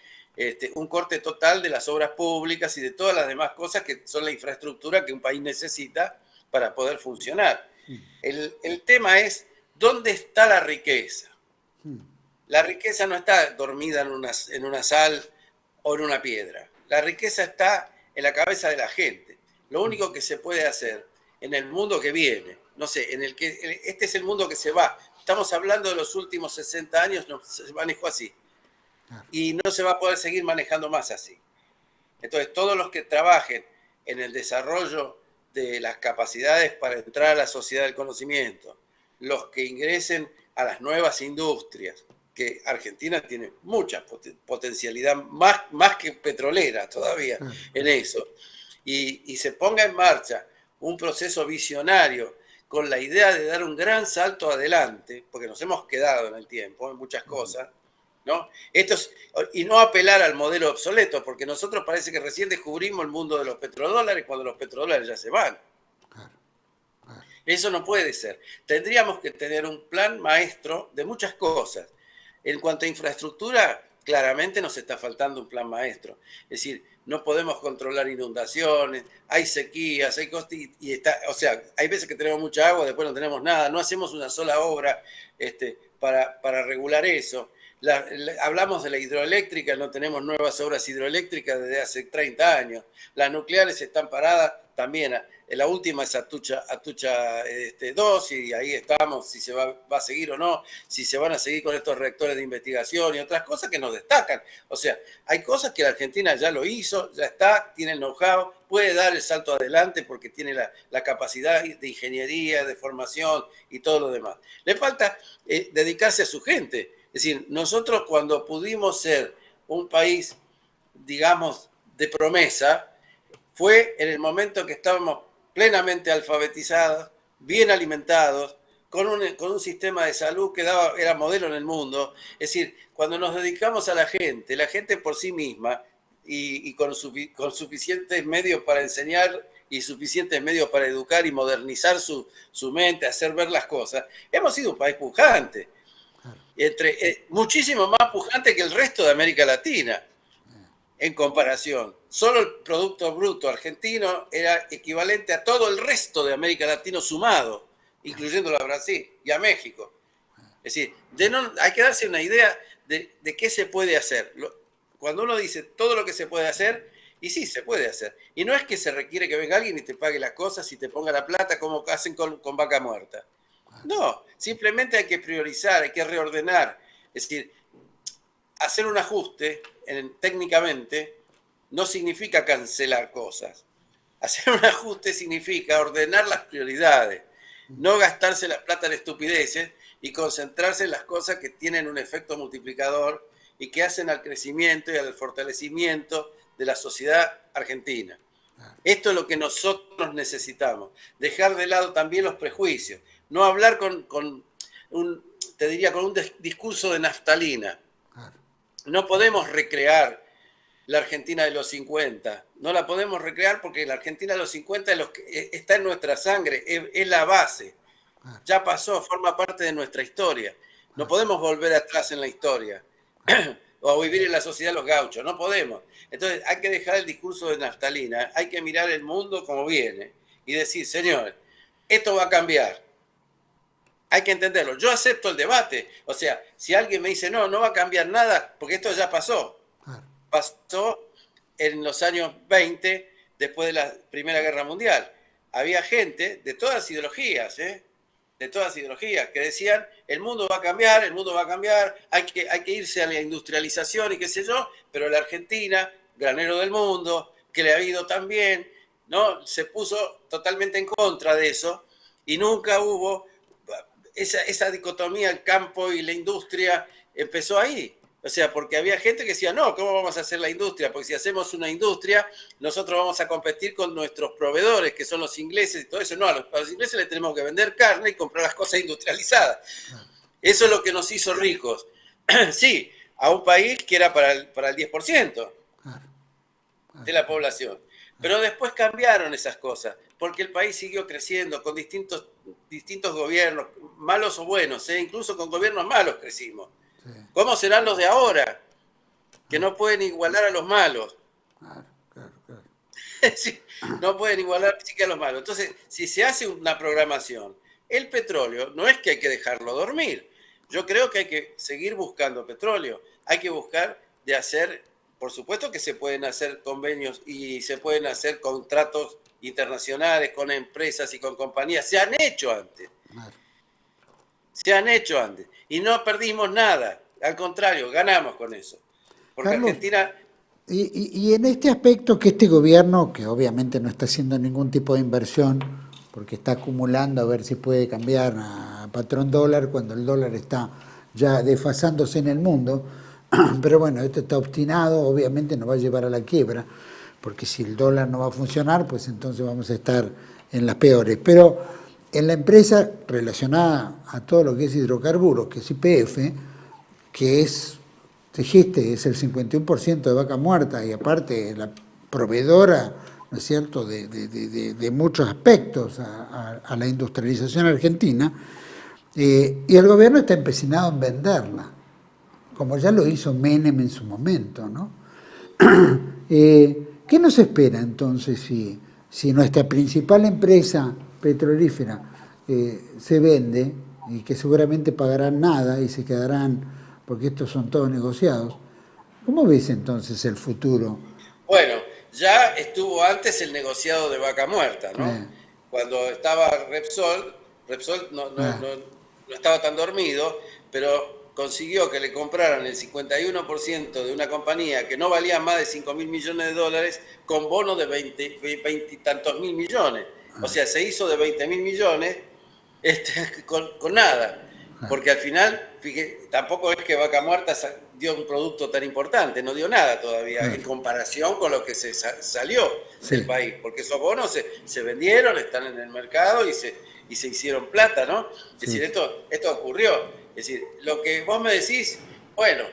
Speaker 2: un corte total de las obras públicas y de todas las demás cosas que son la infraestructura que un país necesita para poder funcionar. El tema es, ¿dónde está la riqueza? La riqueza no está dormida en una sal o en una piedra. La riqueza está en la cabeza de la gente. Lo único que se puede hacer en el mundo que viene, no sé, este es el mundo que se va. Estamos hablando de los últimos 60 años, no se manejó así. Y no se va a poder seguir manejando más así. Entonces, todos los que trabajen en el desarrollo de las capacidades para entrar a la sociedad del conocimiento, los que ingresen a las nuevas industrias, que Argentina tiene mucha potencialidad, más que petrolera todavía en eso, y se ponga en marcha un proceso visionario con la idea de dar un gran salto adelante, porque nos hemos quedado en el tiempo en muchas cosas, ¿no? Y no apelar al modelo obsoleto, porque nosotros parece que recién descubrimos el mundo de los petrodólares cuando los petrodólares ya se van. Eso no puede ser. Tendríamos que tener un plan maestro de muchas cosas. En cuanto a infraestructura, claramente nos está faltando un plan maestro. Es decir, no podemos controlar inundaciones, hay sequías, hay cosas, o sea, hay veces que tenemos mucha agua, después no tenemos nada, no hacemos una sola obra para regular eso. Hablamos de la hidroeléctrica, no tenemos nuevas obras hidroeléctricas desde hace 30 años. Las nucleares están paradas también. La última es Atucha 2 y ahí estamos, si se va a seguir o no, si se van a seguir con estos reactores de investigación y otras cosas que nos destacan. O sea, hay cosas que la Argentina ya lo hizo, ya está, tiene el know-how, puede dar el salto adelante porque tiene la capacidad de ingeniería, de formación y todo lo demás. Le falta dedicarse a su gente. Es decir, nosotros cuando pudimos ser un país, digamos, de promesa, fue en el momento que estábamos plenamente alfabetizados, bien alimentados, con un sistema de salud que era modelo en el mundo. Es decir, cuando nos dedicamos a la gente por sí misma y con suficientes medios para enseñar y suficientes medios para educar y modernizar su mente, hacer ver las cosas, hemos sido un país pujante. Muchísimo más pujante que el resto de América Latina en comparación. Solo el Producto Bruto argentino era equivalente a todo el resto de América Latina sumado, incluyéndolo a Brasil y a México. Es decir, hay que darse una idea de qué se puede hacer. Cuando uno dice todo lo que se puede hacer, y sí, se puede hacer. Y no es que se requiere que venga alguien y te pague las cosas y te ponga la plata como hacen con Vaca Muerta. No, simplemente hay que priorizar, hay que reordenar. Es decir, hacer un ajuste técnicamente no significa cancelar cosas. Hacer un ajuste significa ordenar las prioridades, no gastarse la plata en estupideces y concentrarse en las cosas que tienen un efecto multiplicador y que hacen al crecimiento y al fortalecimiento de la sociedad argentina. Esto es lo que nosotros necesitamos. Dejar de lado también los prejuicios. No hablar con un discurso de naftalina. No podemos recrear la Argentina de los 50. No la podemos recrear porque la Argentina de los 50 está en nuestra sangre, es la base. Ya pasó, forma parte de nuestra historia. No podemos volver atrás en la historia o vivir en la sociedad de los gauchos. No podemos. Entonces hay que dejar el discurso de naftalina. Hay que mirar el mundo como viene y decir, señores, esto va a cambiar. hay que entenderlo. Yo acepto el debate. O sea, si alguien me dice, no va a cambiar nada, porque esto ya pasó. Pasó en los años 20, después de la Primera Guerra Mundial. Había gente de todas las ideologías, de todas las ideologías, que decían, el mundo va a cambiar, hay que irse a la industrialización y qué sé yo, pero la Argentina, granero del mundo, que le ha ido tan bien, ¿no? Se puso totalmente en contra de eso y nunca hubo esa dicotomía, el campo y la industria empezó ahí. O sea, porque había gente que decía, no, ¿cómo vamos a hacer la industria? Porque si hacemos una industria, nosotros vamos a competir con nuestros proveedores, que son los ingleses y todo eso. No, a los ingleses les tenemos que vender carne y comprar las cosas industrializadas. Eso es lo que nos hizo ricos. Sí, a un país que era para el 10% de la población. Pero después cambiaron esas cosas, porque el país siguió creciendo con distintos gobiernos, malos o buenos, incluso con gobiernos malos crecimos. ¿Cómo serán los de ahora? Que no pueden igualar a los malos.
Speaker 1: Claro.
Speaker 2: Sí, no pueden igualar ni siquiera a los malos. Entonces, si se hace una programación, el petróleo no es que hay que dejarlo dormir. Yo creo que hay que seguir buscando petróleo. Hay que buscar de hacer, por supuesto que se pueden hacer convenios y se pueden hacer contratos internacionales con empresas y con compañías. Se han hecho antes. Se han hecho antes. Y no perdimos nada. Al contrario, ganamos con eso. Porque
Speaker 1: Carlos,
Speaker 2: Argentina...
Speaker 1: Y en este aspecto que este gobierno, que obviamente no está haciendo ningún tipo de inversión, porque está acumulando a ver si puede cambiar a patrón dólar cuando el dólar está ya desfasándose en el mundo, pero bueno, esto está obstinado, obviamente nos va a llevar a la quiebra, porque si el dólar no va a funcionar, pues entonces vamos a estar en las peores. Pero en la empresa relacionada a todo lo que es hidrocarburos, que es YPF, que es, dijiste, es el 51% de Vaca Muerta y aparte la proveedora, ¿no es cierto?, de muchos aspectos a la industrialización argentina, y el gobierno está empecinado en venderla, como ya lo hizo Menem en su momento, ¿no? ¿Qué nos espera entonces si nuestra principal empresa petrolífera se vende y que seguramente pagarán nada y se quedarán, porque estos son todos negociados? ¿Cómo ves entonces el futuro?
Speaker 2: Bueno, ya estuvo antes el negociado de Vaca Muerta, ¿no? Cuando estaba Repsol no estaba tan dormido, pero consiguió que le compraran el 51% de una compañía que no valía más de $5.000 millones con bonos de 20 y tantos mil millones. O sea, se hizo de 20.000 millones con nada. Porque al final, fíjate, tampoco es que Vaca Muerta dio un producto tan importante, no dio nada todavía en comparación con lo que se salió del país. Porque esos bonos se vendieron, están en el mercado y se hicieron plata, ¿no? Es decir, esto ocurrió. Es decir, lo que vos me decís, bueno,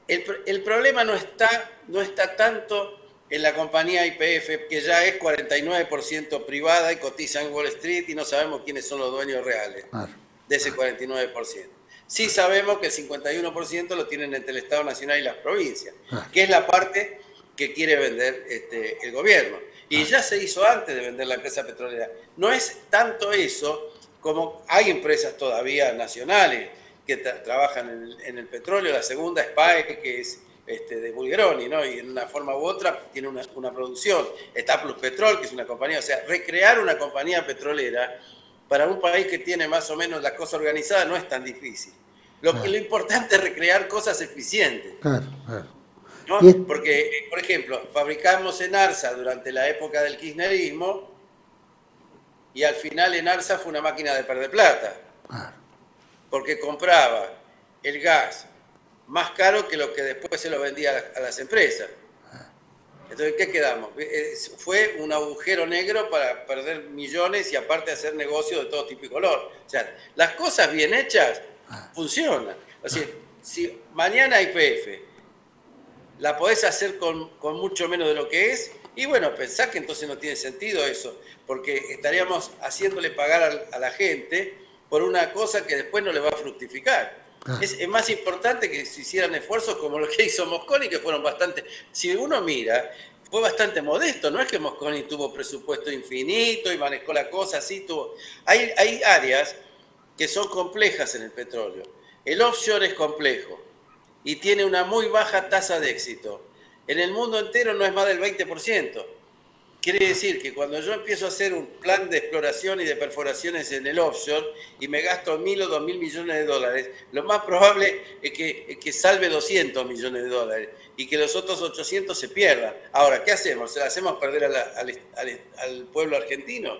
Speaker 2: el problema no está tanto en la compañía YPF, que ya es 49% privada y cotiza en Wall Street y no sabemos quiénes son los dueños reales de ese 49%. Sí sabemos que el 51% lo tienen entre el Estado Nacional y las provincias, que es la parte que quiere vender el gobierno. Y ya se hizo antes de vender la empresa petrolera. No es tanto eso, como hay empresas todavía nacionales que trabajan en el petróleo. La segunda es PAE, que es de Bulgeroni, ¿no? Y en una forma u otra tiene una producción. Está Plus Petrol, que es una compañía. O sea, recrear una compañía petrolera para un país que tiene más o menos la cosa organizada no es tan difícil. Lo importante es recrear cosas eficientes. ¿No? Porque, por ejemplo, fabricamos en Arsa durante la época del kirchnerismo y al final en Arsa fue una máquina de perder plata. Porque compraba el gas más caro que lo que después se lo vendía a las empresas. Entonces, ¿qué quedamos? Fue un agujero negro para perder millones y aparte hacer negocios de todo tipo y color. O sea, las cosas bien hechas funcionan. O sea, si mañana YPF la podés hacer con mucho menos de lo que es, y bueno, pensá que entonces no tiene sentido eso, porque estaríamos haciéndole pagar a la gente por una cosa que después no le va a fructificar. Es más importante que se hicieran esfuerzos como lo que hizo Mosconi, que fueron bastante... Si uno mira, fue bastante modesto. No es que Mosconi tuvo presupuesto infinito y manejó la cosa así. Hay áreas que son complejas en el petróleo. El offshore es complejo y tiene una muy baja tasa de éxito. En el mundo entero no es más del 20%. Quiere decir que cuando yo empiezo a hacer un plan de exploración y de perforaciones en el offshore y me gasto 1.000 o 2.000 millones de dólares, lo más probable es que salve 200 millones de dólares y que los otros 800 se pierdan. Ahora, ¿qué hacemos? ¿Se la hacemos perder al pueblo argentino?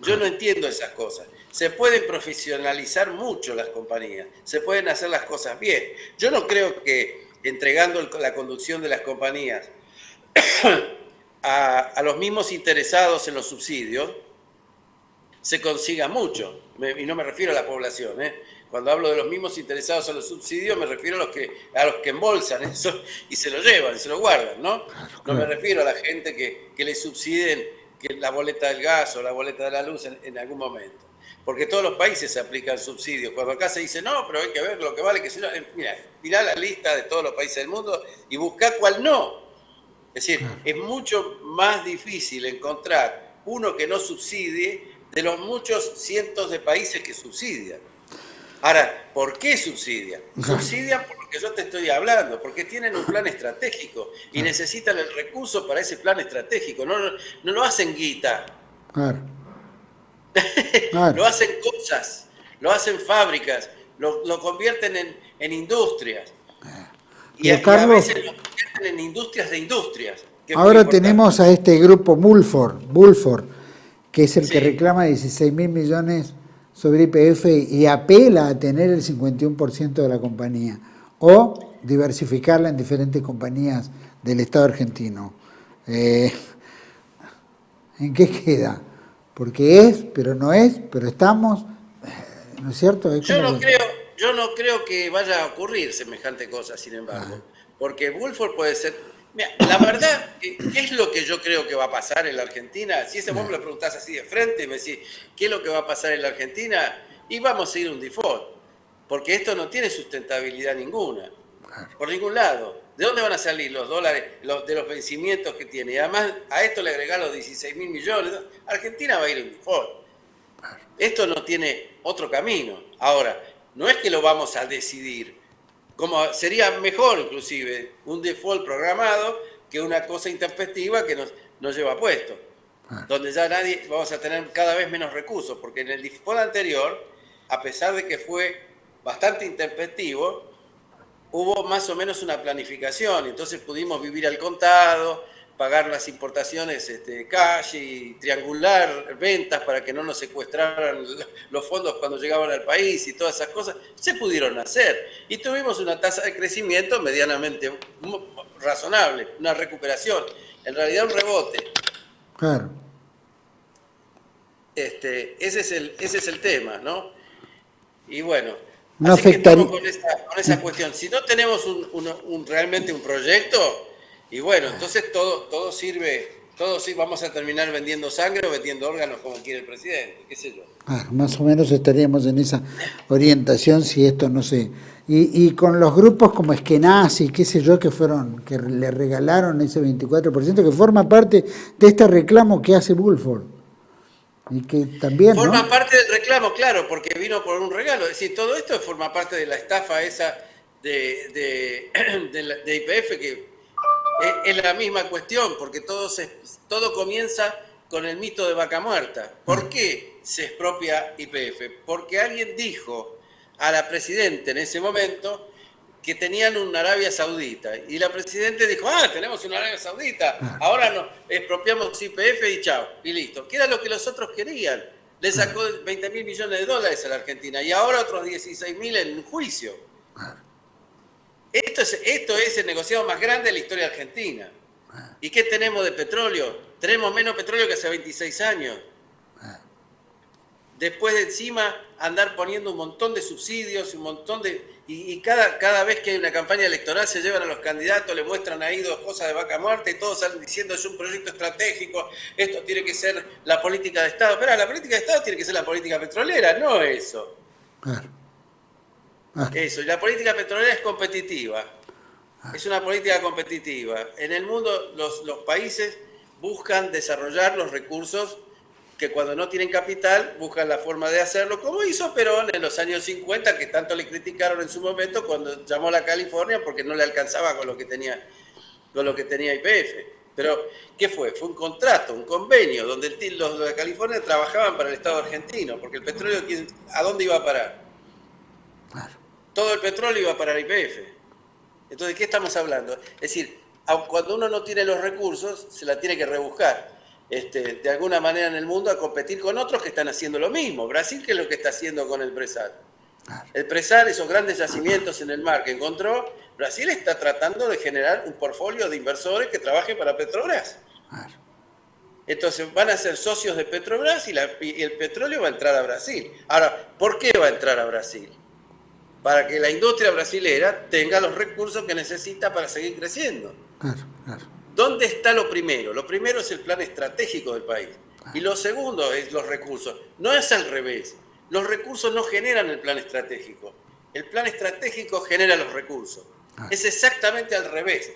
Speaker 2: Yo no entiendo esas cosas. Se pueden profesionalizar mucho las compañías, se pueden hacer las cosas bien. Yo no creo que entregando la conducción de las compañías a los mismos interesados en los subsidios se consiga mucho. Y no me refiero a la población, ¿eh? Cuando hablo de los mismos interesados en los subsidios, me refiero a los que embolsan eso y se lo llevan, se lo guardan, ¿no? No me refiero a la gente que le subsidien la boleta del gas o la boleta de la luz en algún momento. Porque todos los países se aplican subsidios. Cuando acá se dice, no, pero hay que ver lo que vale, que si no. Mirá la lista de todos los países del mundo y buscá cuál no. Es decir, es mucho más difícil encontrar uno que no subsidie de los muchos cientos de países que subsidian. Ahora, ¿por qué subsidian? Subsidian por lo que yo te estoy hablando, porque tienen un plan estratégico y necesitan el recurso para ese plan estratégico. No lo hacen guita. Claro. Lo hacen cosas, lo hacen fábricas, lo convierten en industrias. Y a veces lo convierten en industrias de industrias.
Speaker 1: Ahora tenemos a este grupo Bulford, que es el que reclama 16.000 millones sobre YPF y apela a tener el 51% de la compañía o diversificarla en diferentes compañías del Estado argentino. ¿En qué queda? Porque es, pero no es, pero estamos, ¿no es cierto?
Speaker 2: Yo no creo que vaya a ocurrir semejante cosa, sin embargo, porque Bulford puede ser... Mira, la verdad, ¿qué es lo que yo creo que va a pasar en la Argentina? Si vos me lo preguntás así de frente, me decís, ¿qué es lo que va a pasar en la Argentina? Y vamos a ir a un default, porque esto no tiene sustentabilidad ninguna, por ningún lado. ¿De dónde van a salir los dólares de los vencimientos que tiene? Y además, a esto le agregás los 16.000 millones. Argentina va a ir en default. Esto no tiene otro camino. Ahora, no es que lo vamos a decidir. Como sería mejor, inclusive, un default programado que una cosa intempestiva que nos lleva puesto. Donde ya vamos a tener cada vez menos recursos. Porque en el default anterior, a pesar de que fue bastante intempestivo, hubo más o menos una planificación, entonces pudimos vivir al contado, pagar las importaciones cash y triangular ventas para que no nos secuestraran los fondos cuando llegaban al país y todas esas cosas, se pudieron hacer. Y tuvimos una tasa de crecimiento medianamente razonable, una recuperación, en realidad un rebote.
Speaker 1: Claro.
Speaker 2: Ese es el tema, ¿no? Y bueno...
Speaker 1: No
Speaker 2: así
Speaker 1: afectaría...
Speaker 2: que estamos con esa cuestión. Si no tenemos realmente un proyecto, y bueno, entonces todo sirve, vamos a terminar vendiendo sangre o vendiendo órganos como quiere el presidente, qué sé yo.
Speaker 1: Más o menos estaríamos en esa orientación si esto no se... Y con los grupos como Eskenazi, qué sé yo, que le regalaron ese 24%, que forma parte de este reclamo que hace Bulford. Y que también,
Speaker 2: forma parte del reclamo, claro, porque vino por un regalo. Es decir, todo esto forma parte de la estafa esa de YPF, que es la misma cuestión, porque todo comienza con el mito de Vaca Muerta. ¿Por qué se expropia YPF? Porque alguien dijo a la presidenta en ese momento que tenían una Arabia Saudita. Y la presidenta dijo, tenemos una Arabia Saudita, ahora nos expropiamos YPF y chao, y listo. Que era lo que los otros querían. Le sacó 20.000 millones de dólares a la Argentina y ahora otros 16.000 en juicio. Esto es el negociado más grande de la historia argentina. ¿Y qué tenemos de petróleo? Tenemos menos petróleo que hace 26 años. Después de encima andar poniendo un montón de subsidios, un montón de... Y cada vez que hay una campaña electoral se llevan a los candidatos, le muestran ahí 2 cosas de Vaca Muerta y todos salen diciendo es un proyecto estratégico, esto tiene que ser la política de Estado. Pero la política de Estado tiene que ser la política petrolera, no eso. Eso, y la política petrolera es competitiva. Es una política competitiva. En el mundo los países buscan desarrollar los recursos que cuando no tienen capital buscan la forma de hacerlo, como hizo Perón en los años 50, que tanto le criticaron en su momento cuando llamó a la California porque no le alcanzaba con lo que tenía YPF. Pero, ¿qué fue? Fue un contrato, un convenio, donde los de California trabajaban para el Estado argentino, porque el petróleo, ¿a dónde iba a parar?
Speaker 1: Claro.
Speaker 2: Todo el petróleo iba a parar YPF. Entonces, ¿qué estamos hablando? Es decir, cuando uno no tiene los recursos, se la tiene que rebuscar. De alguna manera en el mundo a competir con otros que están haciendo lo mismo. Brasil, ¿qué es lo que está haciendo con el Presal?
Speaker 1: Claro.
Speaker 2: El Presal, esos grandes yacimientos en el mar que encontró, Brasil está tratando de generar un portfolio de inversores que trabajen para Petrobras.
Speaker 1: Claro.
Speaker 2: Entonces van a ser socios de Petrobras y el petróleo va a entrar a Brasil. Ahora, ¿por qué va a entrar a Brasil? Para que la industria brasilera tenga los recursos que necesita para seguir creciendo.
Speaker 1: Claro, claro.
Speaker 2: ¿Dónde está lo primero? Lo primero es el plan estratégico del país. Y lo segundo es los recursos. No es al revés. Los recursos no generan el plan estratégico. El plan estratégico genera los recursos. Es exactamente al revés.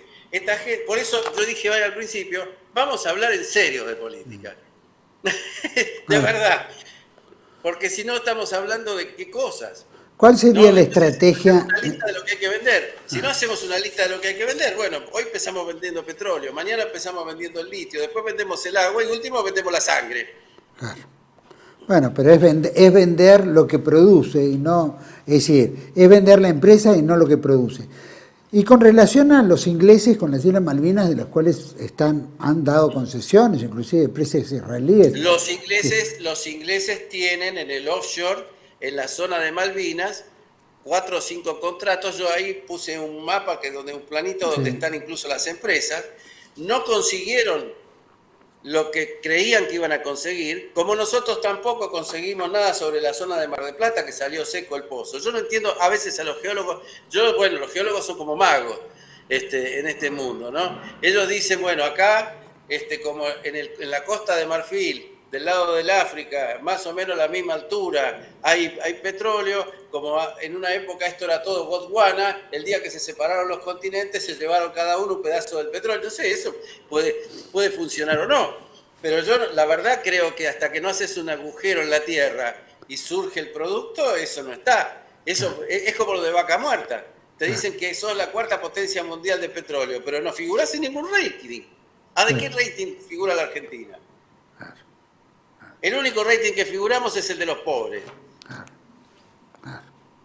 Speaker 2: Por eso yo dije al principio, vamos a hablar en serio de política. De verdad. Porque si no estamos hablando de qué cosas.
Speaker 1: ¿Cuál sería la estrategia?
Speaker 2: Una lista de lo que hay que vender. Si no hacemos una lista de lo que hay que vender, bueno, hoy empezamos vendiendo petróleo, mañana empezamos vendiendo el litio, después vendemos el agua y último vendemos la sangre.
Speaker 1: Claro. Bueno, pero es vender lo que produce y no, es decir, es vender la empresa y no lo que produce. Y con relación a los ingleses con las Islas Malvinas, de las cuales han dado concesiones, inclusive empresas israelíes.
Speaker 2: Los ingleses tienen en el offshore, en la zona de Malvinas, 4 o 5 contratos. Yo ahí puse un mapa, un planito donde están incluso las empresas. No consiguieron lo que creían que iban a conseguir, como nosotros tampoco conseguimos nada sobre la zona de Mar del Plata, que salió seco el pozo. Yo no entiendo a veces a los geólogos, los geólogos son como magos en este mundo, ¿no? Ellos dicen, bueno, acá, como en la costa de Marfil, del lado del África, más o menos a la misma altura, hay petróleo, como en una época esto era todo Botswana, el día que se separaron los continentes se llevaron cada uno un pedazo del petróleo. Entonces eso puede funcionar o no, pero yo la verdad creo que hasta que no haces un agujero en la tierra y surge el producto, eso no está. Eso es como lo de Vaca Muerta. Te dicen que sos la 4ª potencia mundial de petróleo, pero no figurás en ningún rating. ¿De qué rating figura la Argentina? El único rating que figuramos es el de los pobres,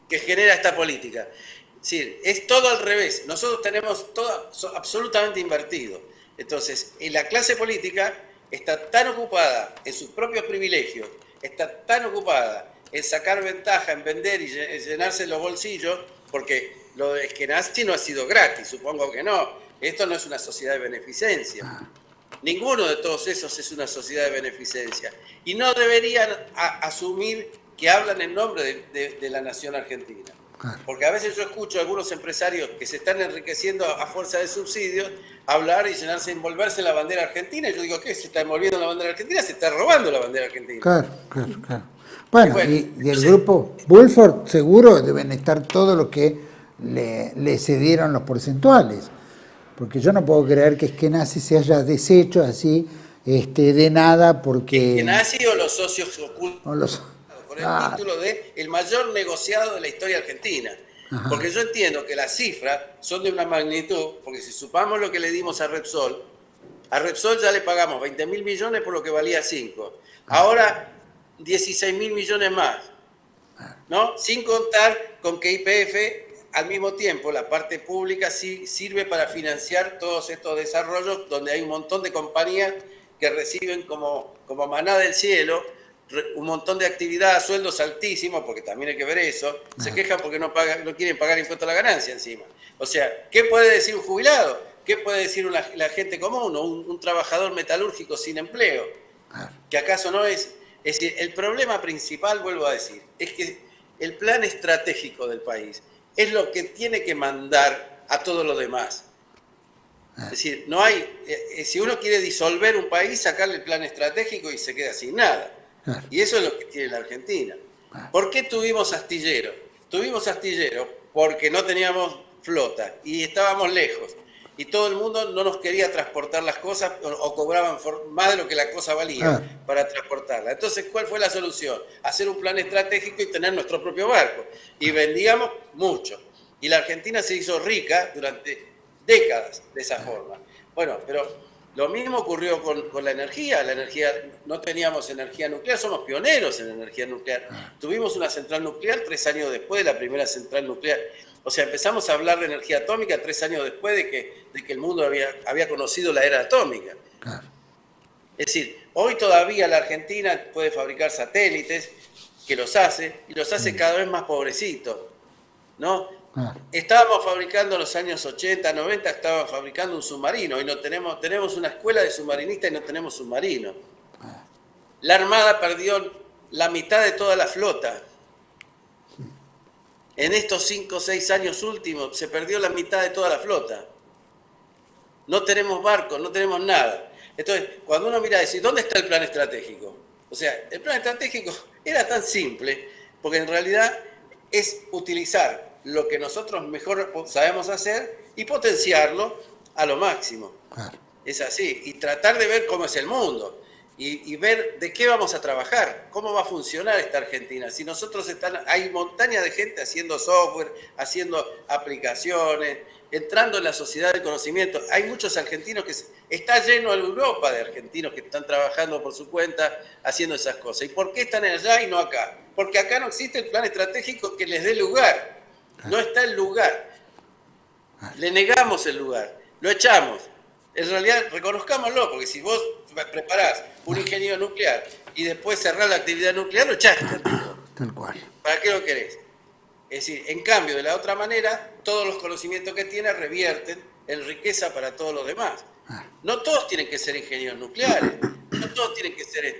Speaker 2: que genera esta política. Es decir, es todo al revés. Nosotros tenemos todo absolutamente invertido. Entonces, la clase política está tan ocupada en sus propios privilegios, está tan ocupada en sacar ventaja, en vender y llenarse los bolsillos, porque lo de Eskenazi no ha sido gratis, supongo que no. Esto no es una sociedad de beneficencia. Ninguno de todos esos es una sociedad de beneficencia. Y no deberían asumir que hablan en nombre de la nación argentina. Porque a veces yo escucho a algunos empresarios que se están enriqueciendo a fuerza de subsidios hablar y envolverse en la bandera argentina. Y yo digo, ¿qué? ¿Se está envolviendo en la bandera argentina? Se está robando la bandera argentina.
Speaker 1: Claro. Bueno, y el grupo Bulford seguro deben estar todo lo que le cedieron los porcentuales. Porque yo no puedo creer que Eskenazi se haya deshecho así de nada porque...
Speaker 2: Eskenazi o los socios ocultos, por el título de el mayor negociado de la historia argentina. Ajá. Porque yo entiendo que las cifras son de una magnitud, porque si supamos lo que le dimos a Repsol ya le pagamos 20.000 millones por lo que valía 5. Ahora 16.000 millones más, ¿no? Sin contar con que YPF... Al mismo tiempo, la parte pública sí sirve para financiar todos estos desarrollos donde hay un montón de compañías que reciben como maná del cielo un montón de actividad a sueldos altísimos, porque también hay que ver eso. Se quejan porque no quieren pagar impuesto a la ganancia encima. O sea, ¿qué puede decir un jubilado? ¿Qué puede decir la gente común o un trabajador metalúrgico sin empleo? ¿Que acaso no es? Es decir, el problema principal, vuelvo a decir, es que el plan estratégico del país es lo que tiene que mandar a todo lo demás. Es decir, no hay, si uno quiere disolver un país, sacarle el plan estratégico y se queda sin nada. Y eso es lo que tiene la Argentina. ¿Por qué tuvimos astilleros? Tuvimos astilleros porque no teníamos flota y estábamos lejos. y todo el mundo no nos quería transportar las cosas o cobraban más de lo que la cosa valía para transportarla. Entonces, ¿cuál fue la solución? Hacer un plan estratégico y tener nuestro propio barco. Y vendíamos mucho. Y la Argentina se hizo rica durante décadas de esa forma. Bueno, pero lo mismo ocurrió con la energía. La energía, no teníamos energía nuclear, somos pioneros en energía nuclear. Tuvimos una central nuclear 3 años después de la primera central nuclear. O sea, empezamos a hablar de energía atómica 3 años después de que el mundo había conocido la era atómica. Claro. Es decir, hoy todavía la Argentina puede fabricar satélites, que los hace, y los hace cada vez más pobrecitos, ¿no? Claro. Estábamos fabricando en los años 80, 90, estábamos fabricando un submarino, y no tenemos una escuela de submarinistas y no tenemos submarino. La Armada perdió la mitad de toda la flota. En estos 5 o 6 años últimos se perdió la mitad de toda la flota. No tenemos barcos, no tenemos nada. Entonces, cuando uno mira y dice, ¿dónde está el plan estratégico? O sea, el plan estratégico era tan simple, porque en realidad es utilizar lo que nosotros mejor sabemos hacer y potenciarlo a lo máximo. Claro. Es así. Y tratar de ver cómo es el mundo. Y ver de qué vamos a trabajar, cómo va a funcionar esta Argentina. Si nosotros hay montaña de gente haciendo software, haciendo aplicaciones, entrando en la sociedad del conocimiento. Hay muchos argentinos está lleno de Europa de argentinos que están trabajando por su cuenta, haciendo esas cosas. ¿Y por qué están allá y no acá? Porque acá no existe el plan estratégico que les dé lugar. No está el lugar. Le negamos el lugar, lo echamos. En realidad, reconozcámoslo, porque si vos preparás un ingeniero nuclear y después cerrás la actividad nuclear, lo echaste.
Speaker 1: Tal cual.
Speaker 2: ¿Para qué lo querés? Es decir, en cambio, de la otra manera, todos los conocimientos que tiene revierten en riqueza para todos los demás. No todos tienen que ser ingenieros nucleares, no todos tienen que ser,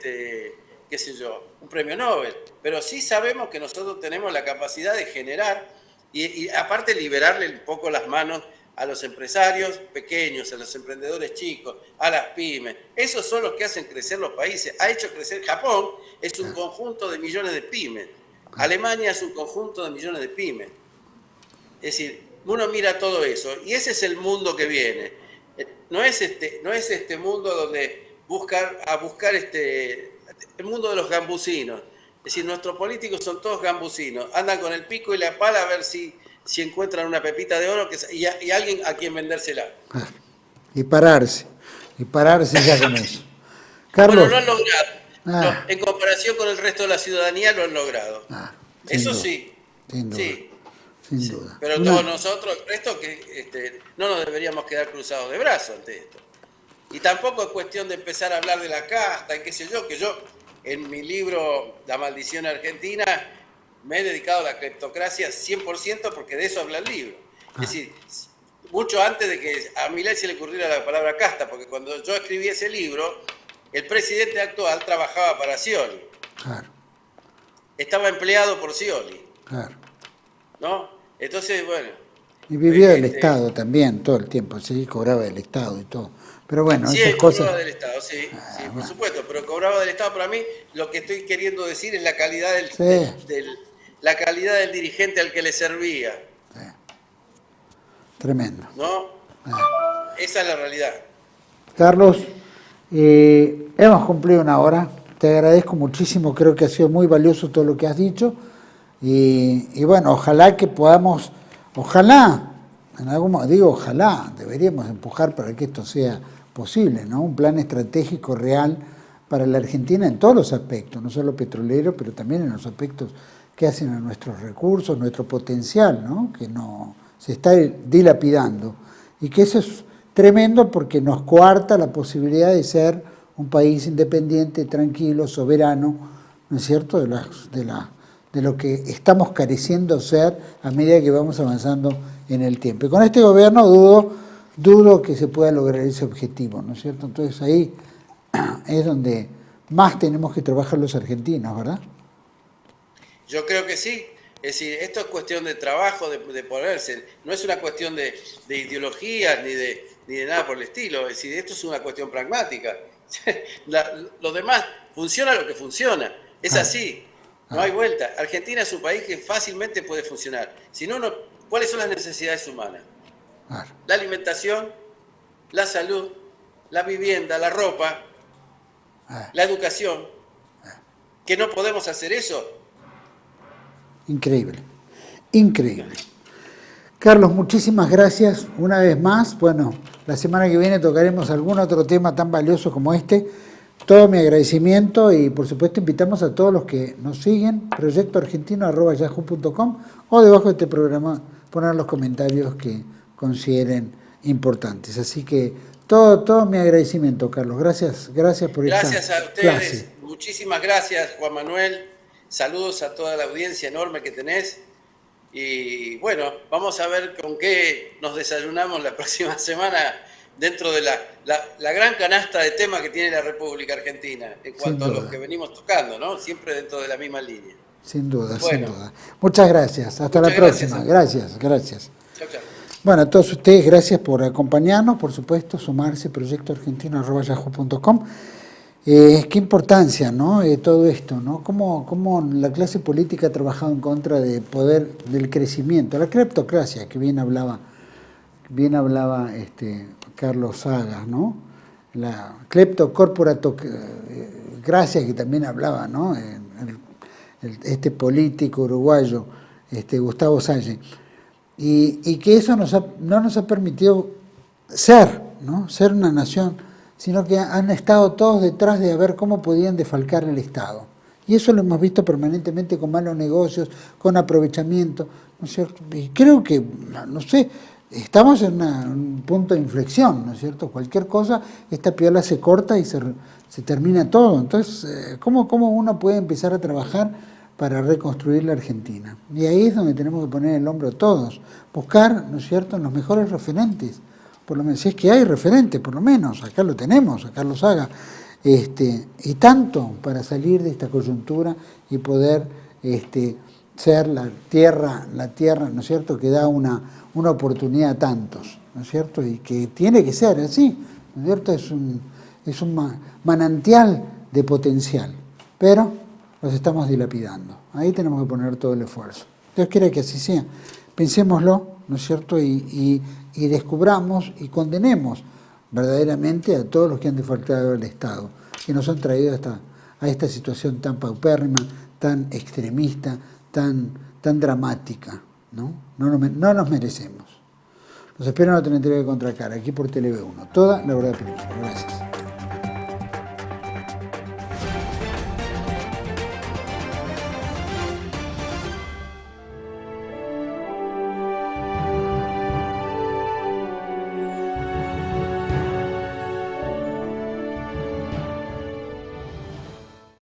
Speaker 2: qué sé yo, un premio Nobel, pero sí sabemos que nosotros tenemos la capacidad de generar y aparte liberarle un poco las manos a los empresarios pequeños, a los emprendedores chicos, a las pymes. Esos son los que hacen crecer los países. Ha hecho crecer Japón, es un conjunto de millones de pymes. Alemania es un conjunto de millones de pymes. Es decir, uno mira todo eso y ese es el mundo que viene. No es este mundo donde buscar el mundo de los gambusinos. Es decir, nuestros políticos son todos gambusinos. Andan con el pico y la pala a ver si encuentran una pepita de oro y alguien a quien vendérsela.
Speaker 1: Y pararse ya con eso. Carlos.
Speaker 2: Bueno, lo han logrado. En comparación con el resto de la ciudadanía lo han logrado. Eso duda. Sí.
Speaker 1: Sin duda.
Speaker 2: Sí.
Speaker 1: Sin duda.
Speaker 2: Pero todos nosotros, el resto, no nos deberíamos quedar cruzados de brazos ante esto. Y tampoco es cuestión de empezar a hablar de la casta y qué sé yo, que yo en mi libro La maldición argentina me he dedicado a la cleptocracia 100% porque de eso habla el libro. Es decir, mucho antes de que a Milei se le ocurriera la palabra casta, porque cuando yo escribí ese libro, el presidente actual trabajaba para Scioli. Claro. Estaba empleado por Scioli. Claro. ¿No? Entonces, bueno.
Speaker 1: Y vivía del Estado también todo el tiempo, sí, cobraba del Estado y todo. Pero bueno,
Speaker 2: sí,
Speaker 1: esas cosas...
Speaker 2: cobraba del Estado, sí, por supuesto, pero cobraba del Estado. Para mí, lo que estoy queriendo decir es la calidad la calidad del dirigente al que le servía. Sí.
Speaker 1: Tremendo.
Speaker 2: ¿No? Esa es la realidad.
Speaker 1: Carlos, hemos cumplido 1 hora. Te agradezco muchísimo, creo que ha sido muy valioso todo lo que has dicho. Y bueno, ojalá que podamos, ojalá, deberíamos empujar para que esto sea posible, ¿no? Un plan estratégico real para la Argentina en todos los aspectos, no solo petrolero, pero también en los aspectos que hacen a nuestros recursos, nuestro potencial, ¿no? Que no se está dilapidando. Y que eso es tremendo porque nos coarta la posibilidad de ser un país independiente, tranquilo, soberano, ¿no es cierto?, de lo que estamos careciendo ser a medida que vamos avanzando en el tiempo. Y con este gobierno dudo que se pueda lograr ese objetivo, ¿no es cierto? Entonces ahí es donde más tenemos que trabajar los argentinos, ¿verdad?
Speaker 2: Yo creo que sí. Es decir, esto es cuestión de trabajo, de ponerse. No es una cuestión de ideologías ni de nada por el estilo. Es decir, esto es una cuestión pragmática. Lo demás funciona lo que funciona. Es así. No hay vuelta. Argentina es un país que fácilmente puede funcionar. Si no, ¿cuáles son las necesidades humanas? La alimentación, la salud, la vivienda, la ropa, la educación. ¿Que no podemos hacer eso?
Speaker 1: Increíble, increíble. Carlos, muchísimas gracias una vez más. Bueno, la semana que viene tocaremos algún otro tema tan valioso como este. Todo mi agradecimiento y por supuesto invitamos a todos los que nos siguen, proyectoargentino@yahoo.com, o debajo de este programa poner los comentarios que consideren importantes. Así que todo mi agradecimiento, Carlos. Gracias por esta
Speaker 2: Gracias a ustedes,
Speaker 1: clase.
Speaker 2: Muchísimas gracias, Juan Manuel. Saludos a toda la audiencia enorme que tenés. Y bueno, vamos a ver con qué nos desayunamos la próxima semana dentro de la gran canasta de temas que tiene la República Argentina en cuanto a los que venimos tocando, ¿no? Siempre dentro de la misma línea.
Speaker 1: Sin duda,
Speaker 2: bueno,
Speaker 1: sin duda. Muchas gracias. Hasta la próxima. Gracias.
Speaker 2: Chau, chau.
Speaker 1: Bueno, a todos ustedes, gracias por acompañarnos, por supuesto, sumarse proyectoargentino@yahoo.com. Qué importancia, ¿no? Todo esto, ¿no? Cómo la clase política ha trabajado en contra del poder del crecimiento, la cleptocracia, que bien hablaba Carlos Sagas, ¿no? La cleptocorporatocracia que también hablaba, ¿no? Este político uruguayo, Gustavo Salle. Y que eso no nos ha permitido ser, ¿no? Ser una nación, sino que han estado todos detrás de ver cómo podían defalcar el Estado. Y eso lo hemos visto permanentemente con malos negocios, con aprovechamiento, ¿no es cierto? Y creo que, no sé, estamos en un punto de inflexión, ¿no es cierto? Cualquier cosa, esta piola se corta y se termina todo. Entonces, ¿cómo uno puede empezar a trabajar para reconstruir la Argentina? Y ahí es donde tenemos que poner el hombro todos, buscar, ¿no es cierto?, los mejores referentes, por lo menos, si es que hay referentes, por lo menos, acá lo tenemos, acá lo Saga, y tanto para salir de esta coyuntura y poder ser la tierra, ¿no es cierto?, que da una oportunidad a tantos, ¿no es cierto?, y que tiene que ser así, ¿no es cierto?, es un manantial de potencial, pero los estamos dilapidando. Ahí tenemos que poner todo el esfuerzo. Dios quiere que así sea. Pensémoslo, ¿no es cierto?, y descubramos y condenemos verdaderamente a todos los que han defalcado al Estado, que nos han traído a esta situación tan paupérrima, tan extremista, tan dramática, ¿no? No nos merecemos. Los espero en otra entrega de Contracara, aquí por TV1. Toda la verdad película. Gracias.